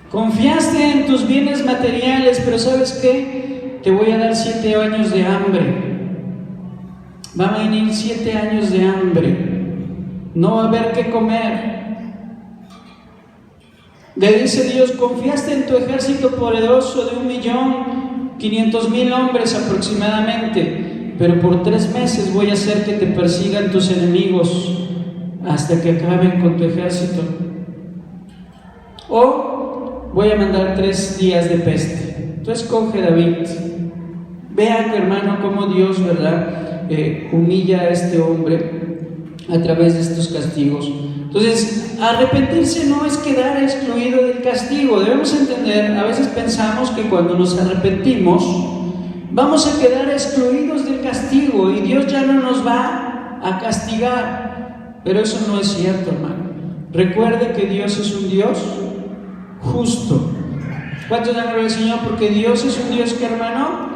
Speaker 1: confiaste en tus bienes materiales, pero ¿sabes qué? Te voy a dar 7 años de hambre. Van a venir 7 años de hambre, no va a haber qué comer. Le dice Dios: confiaste en tu ejército poderoso de 1.500.000 hombres aproximadamente, pero por 3 meses voy a hacer que te persigan tus enemigos hasta que acaben con tu ejército. O voy a mandar 3 días de peste. Tú escoge, David. Vean, hermano, cómo Dios, ¿verdad?, humilla a este hombre a través de estos castigos. Entonces, arrepentirse no es quedar excluido del castigo. Debemos entender, a veces pensamos que cuando nos arrepentimos vamos a quedar excluidos del castigo y Dios ya no nos va a castigar, pero eso no es cierto, hermano. Recuerde que Dios es un Dios justo. ¿Cuántos dan gloria al Señor? Porque Dios es un Dios que, hermano,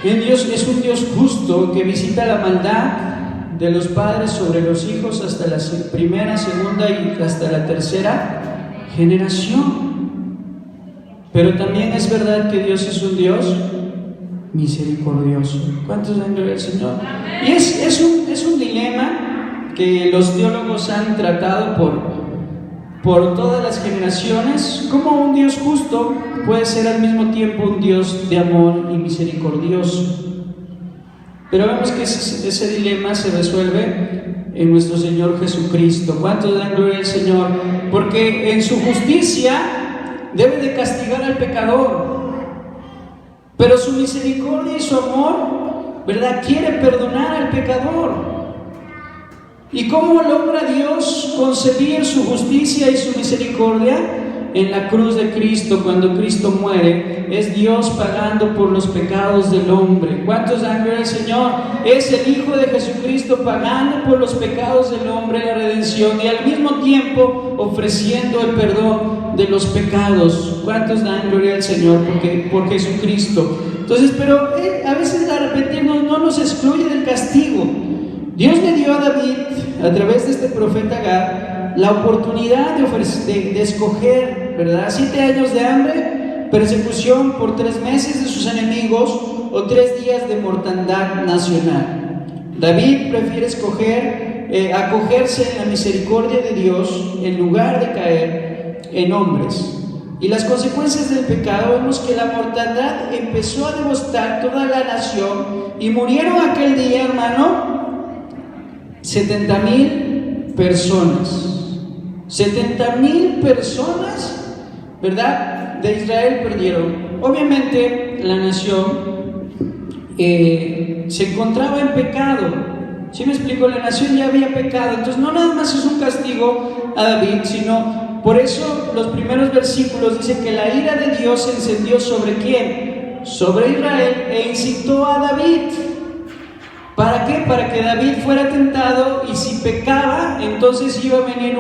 Speaker 1: Dios es un Dios justo que visita la maldad de los padres sobre los hijos hasta la primera, segunda y hasta la tercera generación. Pero también es verdad que Dios es un Dios misericordioso. ¿Cuántos dan gloria al Señor? Y es un dilema que los teólogos han tratado por todas las generaciones. ¿Cómo un Dios justo puede ser al mismo tiempo un Dios de amor y misericordioso? Pero vemos que ese dilema se resuelve en nuestro Señor Jesucristo. ¿Cuántos dan gloria al Señor? Porque en su justicia debe de castigar al pecador, pero su misericordia y su amor, ¿verdad?, quiere perdonar al pecador. ¿Y cómo logra Dios concebir su justicia y su misericordia? en la cruz de Cristo, cuando Cristo muere, es Dios pagando por los pecados del hombre. ¿Cuántos dan gloria al Señor? Es el Hijo de Jesucristo pagando por los pecados del hombre la redención y al mismo tiempo ofreciendo el perdón de los pecados. ¿Cuántos dan gloria al Señor por Jesucristo? Entonces, pero a veces arrepentirnos no nos excluye del castigo. Dios le dio a David, a través de este profeta Gad, la oportunidad de escoger, ¿verdad? 7 años de hambre, persecución por 3 meses de sus enemigos o 3 días de mortandad nacional. David prefiere acogerse en la misericordia de Dios en lugar de caer en hombres. Y las consecuencias del pecado, vemos que la mortandad empezó a devastar toda la nación y murieron aquel día, hermano, 70,000 personas. 70,000 personas, ¿verdad?, de Israel perdieron. Obviamente la nación se encontraba en pecado. ¿Sí me explico? La nación ya había pecado. Entonces no nada más es un castigo a David, sino por eso los primeros versículos dicen que la ira de Dios se encendió ¿sobre quién? Sobre Israel, e incitó a David. ¿Para qué? Para que David fuera tentado, y si pecaba, entonces iba a venir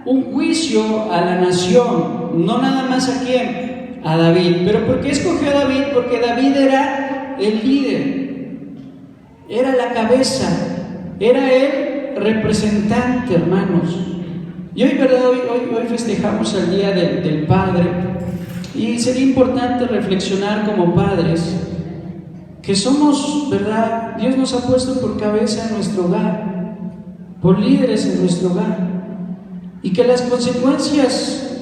Speaker 1: un juicio a la nación, no nada más a quién, a David. ¿Pero por qué escogió a David? Porque David era el líder, era la cabeza, era el representante, hermanos. Y hoy, ¿verdad? Hoy festejamos el Día del Padre, y sería importante reflexionar como padres que somos, ¿verdad? Dios nos ha puesto por cabeza en nuestro hogar, por líderes en nuestro hogar, y que las consecuencias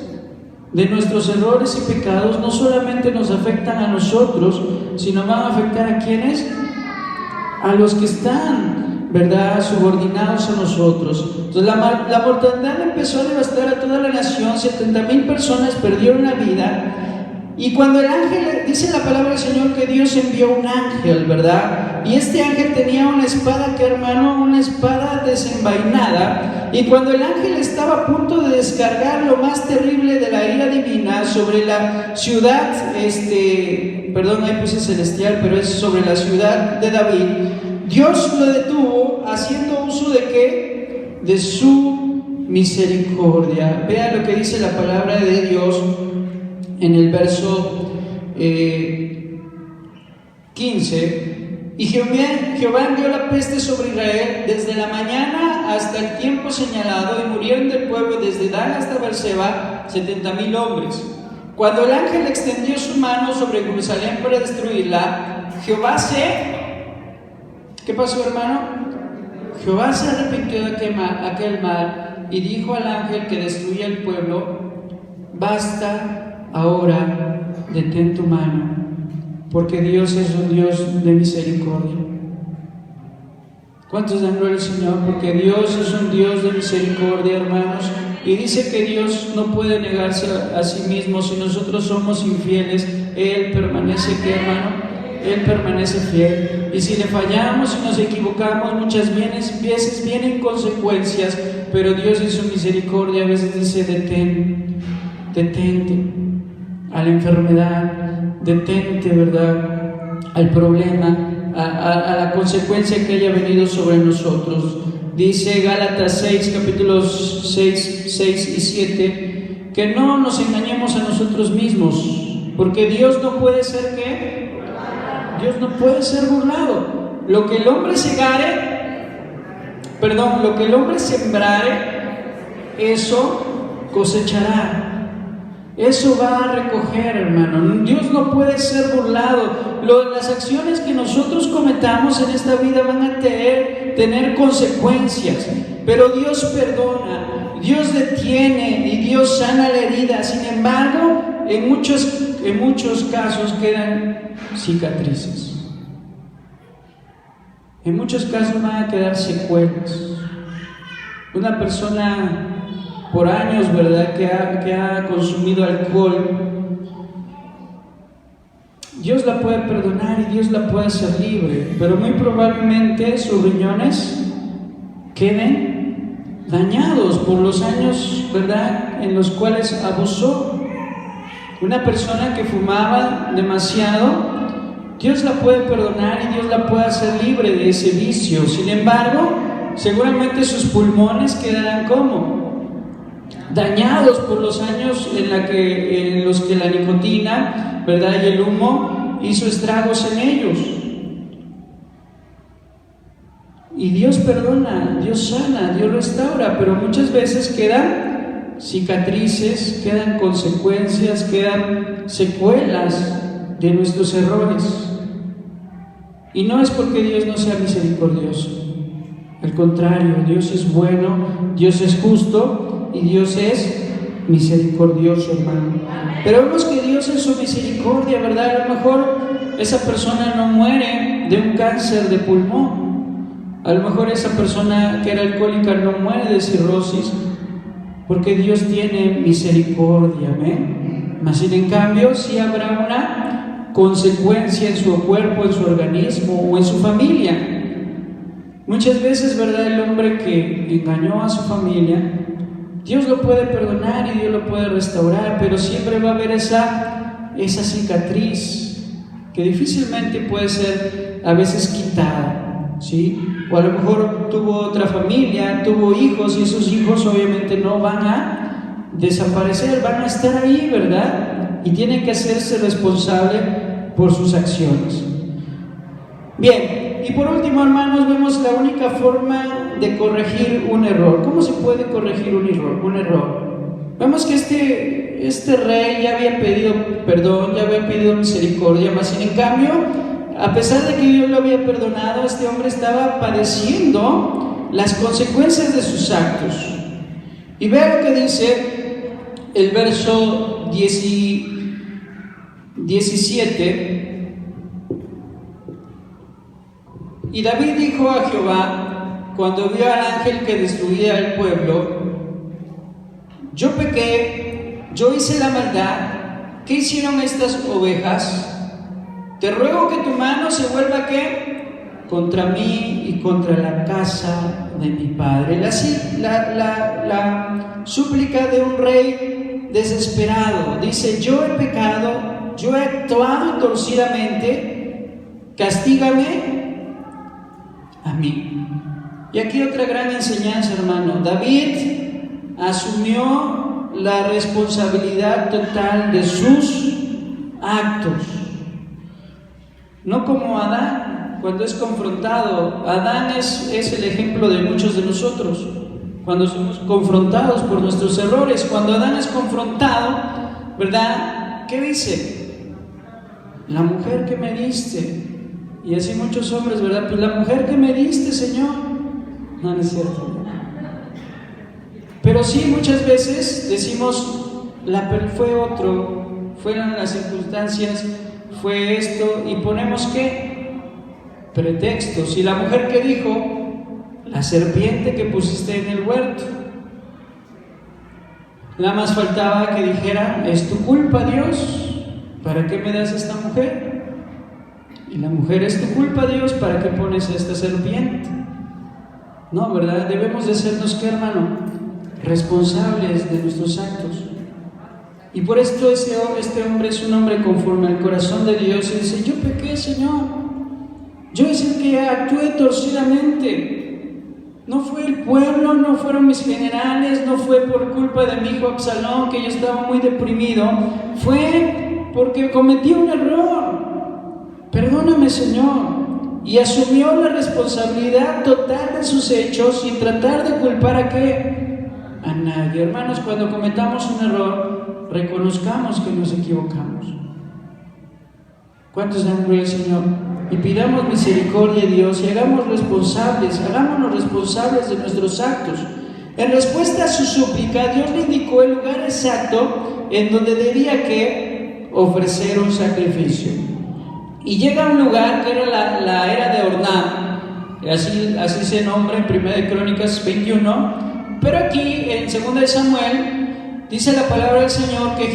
Speaker 1: de nuestros errores y pecados no solamente nos afectan a nosotros, sino van a afectar a quienes, a los que están, ¿verdad?, subordinados a nosotros. Entonces la mortandad empezó a devastar a toda la nación, 70,000 personas perdieron la vida. Y cuando el ángel, dice la palabra del Señor que Dios envió un ángel, ¿verdad? Y este ángel tenía una espada, que hermano, una espada desenvainada. Y cuando el ángel estaba a punto de descargar lo más terrible de la ira divina sobre la ciudad, perdón, ahí puse celestial, pero es sobre la ciudad de David, Dios lo detuvo haciendo uso de ¿qué? De su misericordia. Vea lo que dice la palabra de Dios en el verso 15. Y Jehová envió la peste sobre Israel desde la mañana hasta el tiempo señalado, y murieron del pueblo desde Dan hasta Beerseba 70,000 hombres. Cuando el ángel extendió su mano sobre Jerusalén para destruirla, ¿qué pasó, hermano? Jehová se arrepintió de aquel mal y dijo al ángel que destruía el pueblo: basta ahora, detén tu mano, porque Dios es un Dios de misericordia. ¿Cuántos dan gloria al Señor? Porque Dios es un Dios de misericordia, hermanos. Y dice que Dios no puede negarse a sí mismo. Si nosotros somos infieles, Él permanece, ¿qué, hermano? Él permanece fiel. Y si le fallamos y nos equivocamos, muchas veces vienen consecuencias, pero Dios en su misericordia a veces dice: detente a la enfermedad, detente, ¿verdad?, al problema, a la consecuencia que haya venido sobre nosotros. Dice Gálatas 6, capítulos 6 y 7, que no nos engañemos a nosotros mismos, porque Dios no puede ser, ¿qué? Dios no puede ser burlado. Lo que el hombre sembrare, eso cosechará. Eso va a recoger, hermano. Dios no puede ser burlado. Las acciones que nosotros cometamos en esta vida van a tener consecuencias, pero Dios perdona, Dios detiene y Dios sana la herida. Sin embargo, en muchos casos quedan cicatrices. En muchos casos van a quedar secuelas. Una persona por años, ¿verdad?, que ha consumido alcohol, Dios la puede perdonar y Dios la puede hacer libre, pero muy probablemente sus riñones queden dañados por los años, ¿verdad?, en los cuales abusó. Una persona que fumaba demasiado, Dios la puede perdonar y Dios la puede hacer libre de ese vicio. Sin embargo, seguramente sus pulmones quedarán como dañados por los años en los que la nicotina, ¿verdad?, y el humo hizo estragos en ellos. Y Dios perdona, Dios sana, Dios restaura, pero muchas veces quedan cicatrices, quedan consecuencias, quedan secuelas de nuestros errores. Y no es porque Dios no sea misericordioso. Al contrario, Dios es bueno, Dios es justo y Dios es misericordioso, hermano. Pero vemos que Dios en su misericordia, ¿verdad? A lo mejor esa persona no muere de un cáncer de pulmón. A lo mejor esa persona que era alcohólica no muere de cirrosis, porque Dios tiene misericordia, ¿amén? Mas sin en cambio sí habrá una consecuencia en su cuerpo, en su organismo o en su familia. Muchas veces, ¿verdad?, el hombre que engañó a su familia, Dios lo puede perdonar y Dios lo puede restaurar, pero siempre va a haber esa cicatriz que difícilmente puede ser a veces quitada, ¿sí? O a lo mejor tuvo otra familia, tuvo hijos, y esos hijos obviamente no van a desaparecer, van a estar ahí, ¿verdad? Y tienen que hacerse responsable por sus acciones. Bien, y por último, hermanos, vemos la única forma de corregir un error. ¿Cómo se puede corregir un error? Vemos que este rey ya había pedido perdón, ya había pedido misericordia, mas sin en cambio, a pesar de que Dios lo había perdonado, este hombre estaba padeciendo las consecuencias de sus actos. Y vea lo que dice el verso 17. Y David dijo a Jehová, cuando vio al ángel que destruía el pueblo: yo pequé, yo hice la maldad. ¿Qué hicieron estas ovejas? Te ruego que tu mano se vuelva, ¿qué?, contra mí y contra la casa de mi padre. La súplica de un rey desesperado. Dice: yo he pecado, yo he actuado torcidamente, castígame a mí. Y aquí otra gran enseñanza, hermano. David asumió la responsabilidad total de sus actos. No como Adán, cuando es confrontado. Adán es el ejemplo de muchos de nosotros, cuando somos confrontados por nuestros errores. Cuando Adán es confrontado, ¿verdad?, ¿qué dice? La mujer que me diste. Y así muchos hombres, ¿verdad? Pues la mujer que me diste, Señor. No es cierto. Pero sí, muchas veces decimos, fue otro, fueron las circunstancias, fue esto, y ponemos ¿qué? Pretextos. Y la mujer que dijo: la serpiente que pusiste en el huerto. Nada más faltaba que dijera: es tu culpa, Dios, ¿para qué me das esta mujer? Y la mujer: es tu culpa, Dios, ¿para qué pones a esta serpiente? No, ¿verdad? Debemos de sernos, ¿qué, hermano? Responsables de nuestros actos. Y por esto este hombre es un hombre conforme al corazón de Dios, y dice: yo pequé, Señor, yo es el que actué torcidamente. No fue el pueblo, no fueron mis generales, no fue por culpa de mi hijo Absalón, que yo estaba muy deprimido, fue porque cometí un error. Perdóname, Señor. Y asumió la responsabilidad total de sus hechos, sin tratar de culpar ¿a qué? A nadie. Hermanos, cuando cometamos un error, reconozcamos que nos equivocamos. ¿Cuántos dan gloria al Señor? Y pidamos misericordia a Dios y hagámonos responsables de nuestros actos. En respuesta a su súplica, Dios le indicó el lugar exacto en donde debía que ofrecer un sacrificio. Y llega a un lugar que era la era de Orná, así se nombra en 1 Crónicas 21, pero aquí en 2 Samuel dice la palabra del Señor que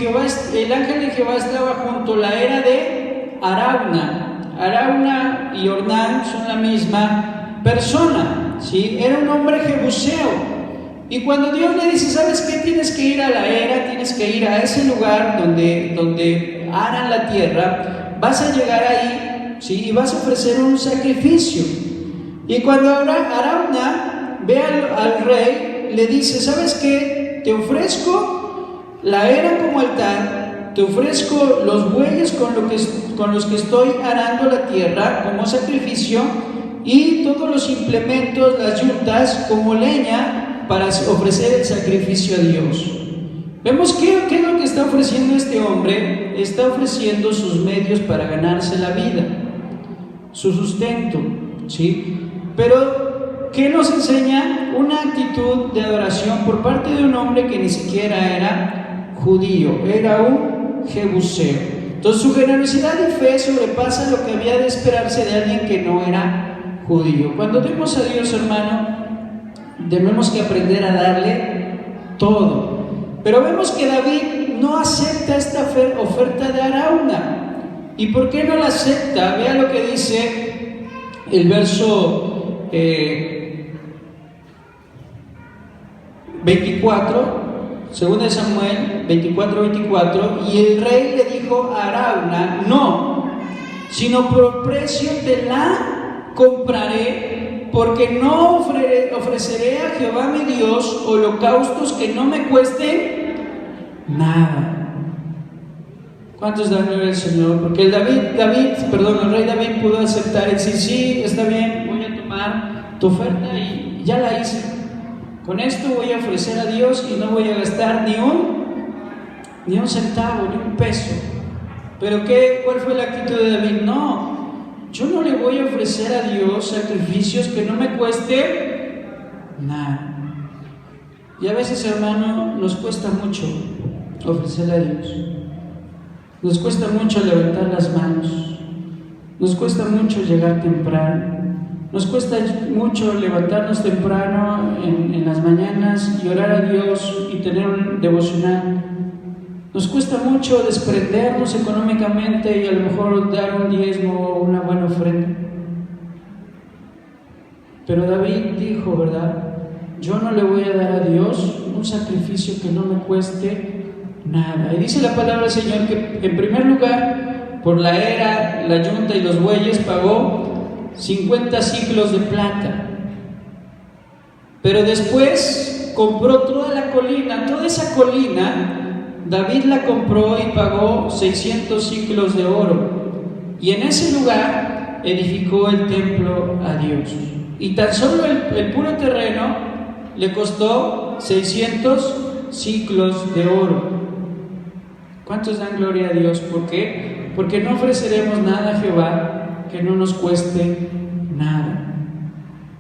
Speaker 1: el ángel de Jehová estaba junto a la era de Arauna. Arauna y Orná son la misma persona, ¿sí? Era un hombre jebuseo, Y cuando Dios le dice, ¿sabes qué? Tienes que ir a la era, tienes que ir a ese lugar donde aran la tierra, vas a llegar ahí, ¿sí? Y vas a ofrecer un sacrificio. Y cuando Arauna ve al rey, le dice, ¿sabes qué? Te ofrezco la era como altar, te ofrezco los bueyes con los que estoy arando la tierra como sacrificio, y todos los implementos, las yuntas, como leña para ofrecer el sacrificio a Dios. Vemos qué es lo que está ofreciendo este hombre. Está ofreciendo sus medios para ganarse la vida, su sustento, ¿sí? Pero, ¿qué nos enseña? Una actitud de adoración por parte de un hombre que ni siquiera era judío, era un jebuseo. Entonces, su generosidad y fe sobrepasa lo que había de esperarse de alguien que no era judío. Cuando demos a Dios, hermano, tenemos que aprender a darle todo. Pero vemos que David no acepta esta oferta de Arauna. ¿Y por qué no la acepta? Vea lo que dice el verso 24, 2 Samuel 24, y el rey le dijo a Arauna, no, sino por precio te la compraré, porque no ofreceré a Jehová mi Dios holocaustos que no me cuesten nada. ¿Cuántos dan gloria al Señor? Porque el rey David pudo aceptar y decir, sí, está bien, voy a tomar tu oferta y ya la hice. Con esto voy a ofrecer a Dios y no voy a gastar ni un centavo, ni un peso. Pero ¿cuál fue la actitud de David? No, yo no le voy a ofrecer a Dios sacrificios que no me cueste nada. Y a veces, hermano, nos cuesta mucho ofrecerle a Dios. Nos cuesta mucho levantar las manos. Nos cuesta mucho llegar temprano. Nos cuesta mucho levantarnos temprano en las mañanas y orar a Dios y tener un devocional. Nos cuesta mucho desprendernos económicamente y a lo mejor dar un diezmo o una buena ofrenda. Pero David dijo, ¿verdad? Yo no le voy a dar a Dios un sacrificio que no me cueste nada. Y dice la palabra del Señor que en primer lugar, por la era, la yunta y los bueyes pagó 50 siclos de plata. Pero después compró toda esa colina, David la compró y pagó 600 siclos de oro. Y en ese lugar edificó el templo a Dios. Y tan solo el puro terreno le costó 600 siclos de oro. ¿Cuántos dan gloria a Dios? ¿Por qué? Porque no ofreceremos nada a Jehová que no nos cueste nada.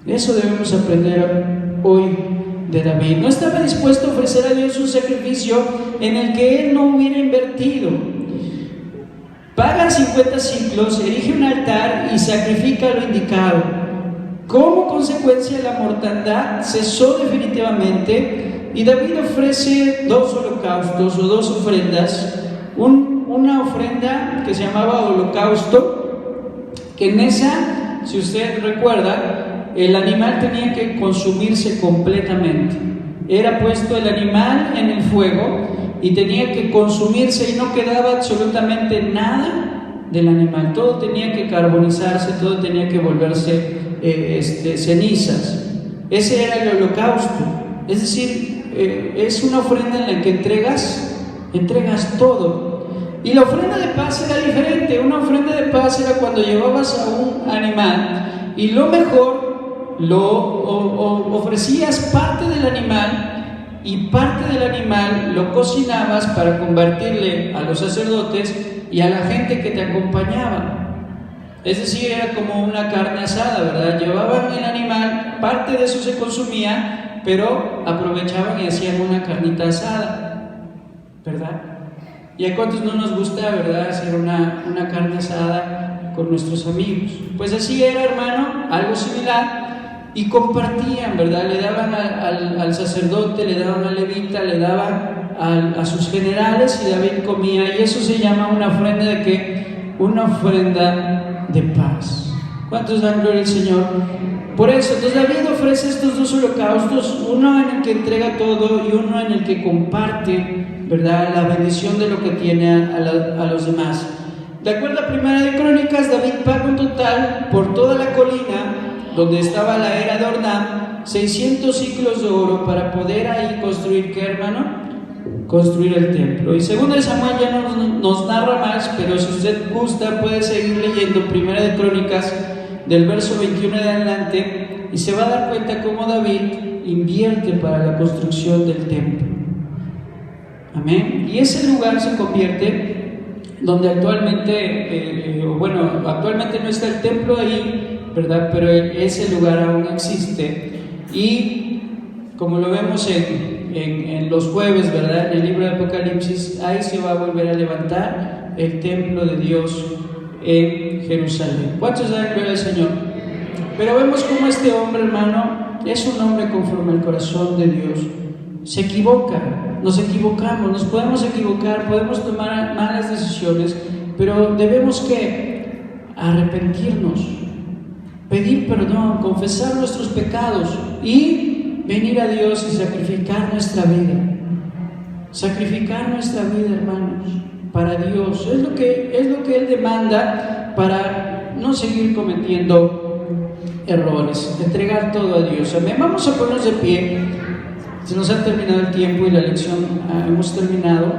Speaker 1: Eso debemos aprender hoy de David. No estaba dispuesto a ofrecer a Dios un sacrificio en el que él no hubiera invertido. Paga 50 siclos, erige un altar y sacrifica lo indicado. Como consecuencia, la mortandad cesó definitivamente y David ofrece 2 holocaustos o 2 ofrendas. Una ofrenda que se llamaba holocausto, que en esa, si usted recuerda, el animal tenía que consumirse completamente. Era puesto el animal en el fuego y tenía que consumirse y no quedaba absolutamente nada del animal. Todo tenía que carbonizarse, todo tenía que volverse cenizas. Ese era el holocausto. Es decir, es una ofrenda en la que entregas todo. Y la ofrenda de paz era diferente. Una ofrenda de paz era cuando llevabas a un animal y lo mejor ofrecías parte del animal y parte del animal lo cocinabas para compartirle a los sacerdotes y a la gente que te acompañaba. Es decir, era como una carne asada, ¿verdad? Llevaban el animal, parte de eso se consumía, pero aprovechaban y hacían una carnita asada, ¿verdad? ¿Y a cuántos no nos gusta, verdad, hacer una carne asada con nuestros amigos? Pues así era, hermano, algo similar, y compartían, ¿verdad? Le daban al sacerdote, le daban al levita, le daban a sus generales y David comía, y eso se llama una ofrenda de ¿qué? Una ofrenda de paz. ¿Cuántos dan gloria al Señor? por eso, entonces David ofrece estos dos holocaustos, uno en el que entrega todo y uno en el que comparte, ¿verdad?, la bendición de lo que tiene a los demás. De acuerdo a Primera de Crónicas, David paga un total por toda la colina donde estaba la era de Ornán, 600 ciclos de oro para poder ahí construir, ¿qué, hermano? Construir el templo. Y segundo de Samuel ya nos narra más, pero si usted gusta puede seguir leyendo Primera de Crónicas del verso 21 en adelante y se va a dar cuenta cómo David invierte para la construcción del templo. Amén. Y ese lugar se convierte donde actualmente, actualmente no está el templo ahí, ¿verdad? Pero ese lugar aún existe. Y como lo vemos en los jueves, ¿verdad?, en el libro de Apocalipsis, ahí se va a volver a levantar el templo de Dios en Jerusalén. ¿Cuántos dan gloria al Señor? Pero vemos cómo este hombre, hermano, es un hombre conforme al corazón de Dios. Se equivoca, nos equivocamos, nos podemos equivocar, podemos tomar malas decisiones, pero debemos que arrepentirnos, pedir perdón, confesar nuestros pecados y venir a Dios y sacrificar nuestra vida. Sacrificar nuestra vida, hermanos, para Dios. Es lo que Él demanda para no seguir cometiendo errores. Entregar todo a Dios. Amén. Vamos a ponernos de pie. Se nos ha terminado el tiempo y la lección hemos terminado.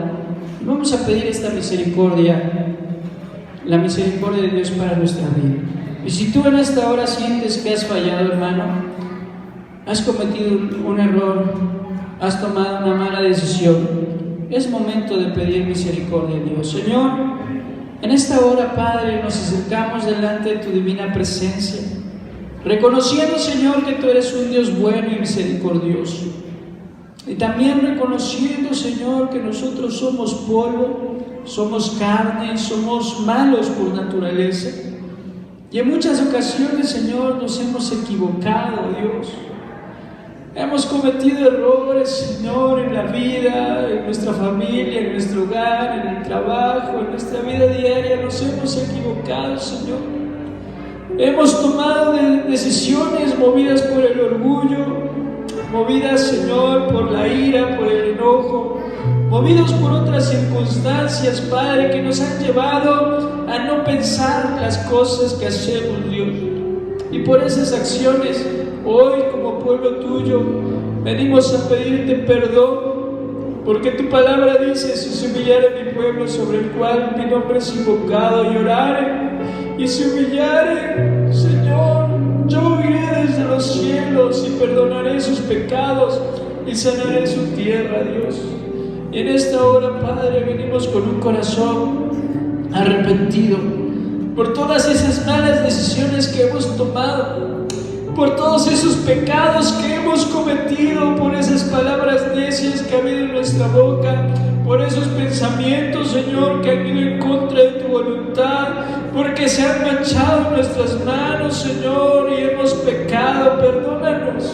Speaker 1: Vamos a pedir esta misericordia, la misericordia de Dios para nuestra vida. Y si tú en esta hora sientes que has fallado, hermano, has cometido un error, has tomado una mala decisión, es momento de pedir misericordia a Dios. Señor, en esta hora, Padre, nos acercamos delante de tu divina presencia, reconociendo, Señor, que tú eres un Dios bueno y misericordioso. Y también reconociendo, Señor, que nosotros somos polvo, somos carne, somos malos por naturaleza. Y en muchas ocasiones, Señor, nos hemos equivocado, Dios. Hemos cometido errores, Señor, en la vida, en nuestra familia, en nuestro hogar, en el trabajo, en nuestra vida diaria. Nos hemos equivocado, Señor. Hemos tomado decisiones movidas por el orgullo, movidas, Señor, por la ira, por el enojo, movidos por otras circunstancias, Padre, que nos han llevado a no pensar las cosas que hacemos, Dios. Y por esas acciones, hoy como pueblo tuyo, venimos a pedirte perdón, porque tu palabra dice: si se humillare mi pueblo sobre el cual mi nombre es invocado, y orare y se humillare, Señor, yo oiré desde los cielos y perdonaré sus pecados y sanaré su tierra, Dios. Y en esta hora, Padre, venimos con un corazón arrepentido por todas esas malas decisiones que hemos tomado, por todos esos pecados que hemos cometido, por esas palabras necias que ha habido en nuestra boca, por esos pensamientos, Señor, que han ido en contra de tu voluntad, porque se han manchado nuestras manos, Señor, y hemos pecado. Perdónanos.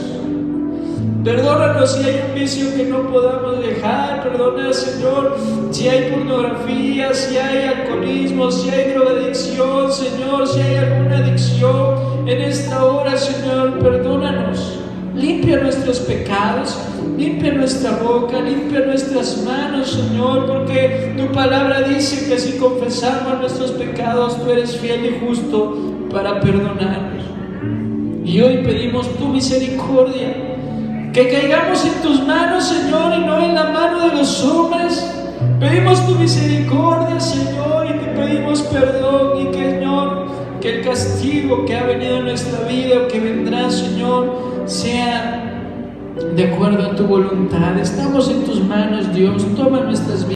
Speaker 1: Perdónanos si hay un vicio que no podamos dejar. Perdona, Señor, si hay pornografía, si hay alcoholismo, si hay drogadicción, Señor, si hay alguna adicción en esta hora, Señor, perdónanos. Limpia nuestros pecados, limpia nuestra boca, limpia nuestras manos, Señor, porque tu palabra dice que si confesamos nuestros pecados, tú eres fiel y justo para perdonarnos. Y hoy pedimos tu misericordia, que caigamos en tus manos, Señor, y no en la mano de los hombres. Pedimos tu misericordia, Señor, y te pedimos perdón, y que, Señor, que el castigo que ha venido en nuestra vida o que vendrá, Señor, sea de acuerdo a tu voluntad. Estamos en tus manos, Dios. Toma nuestras vidas.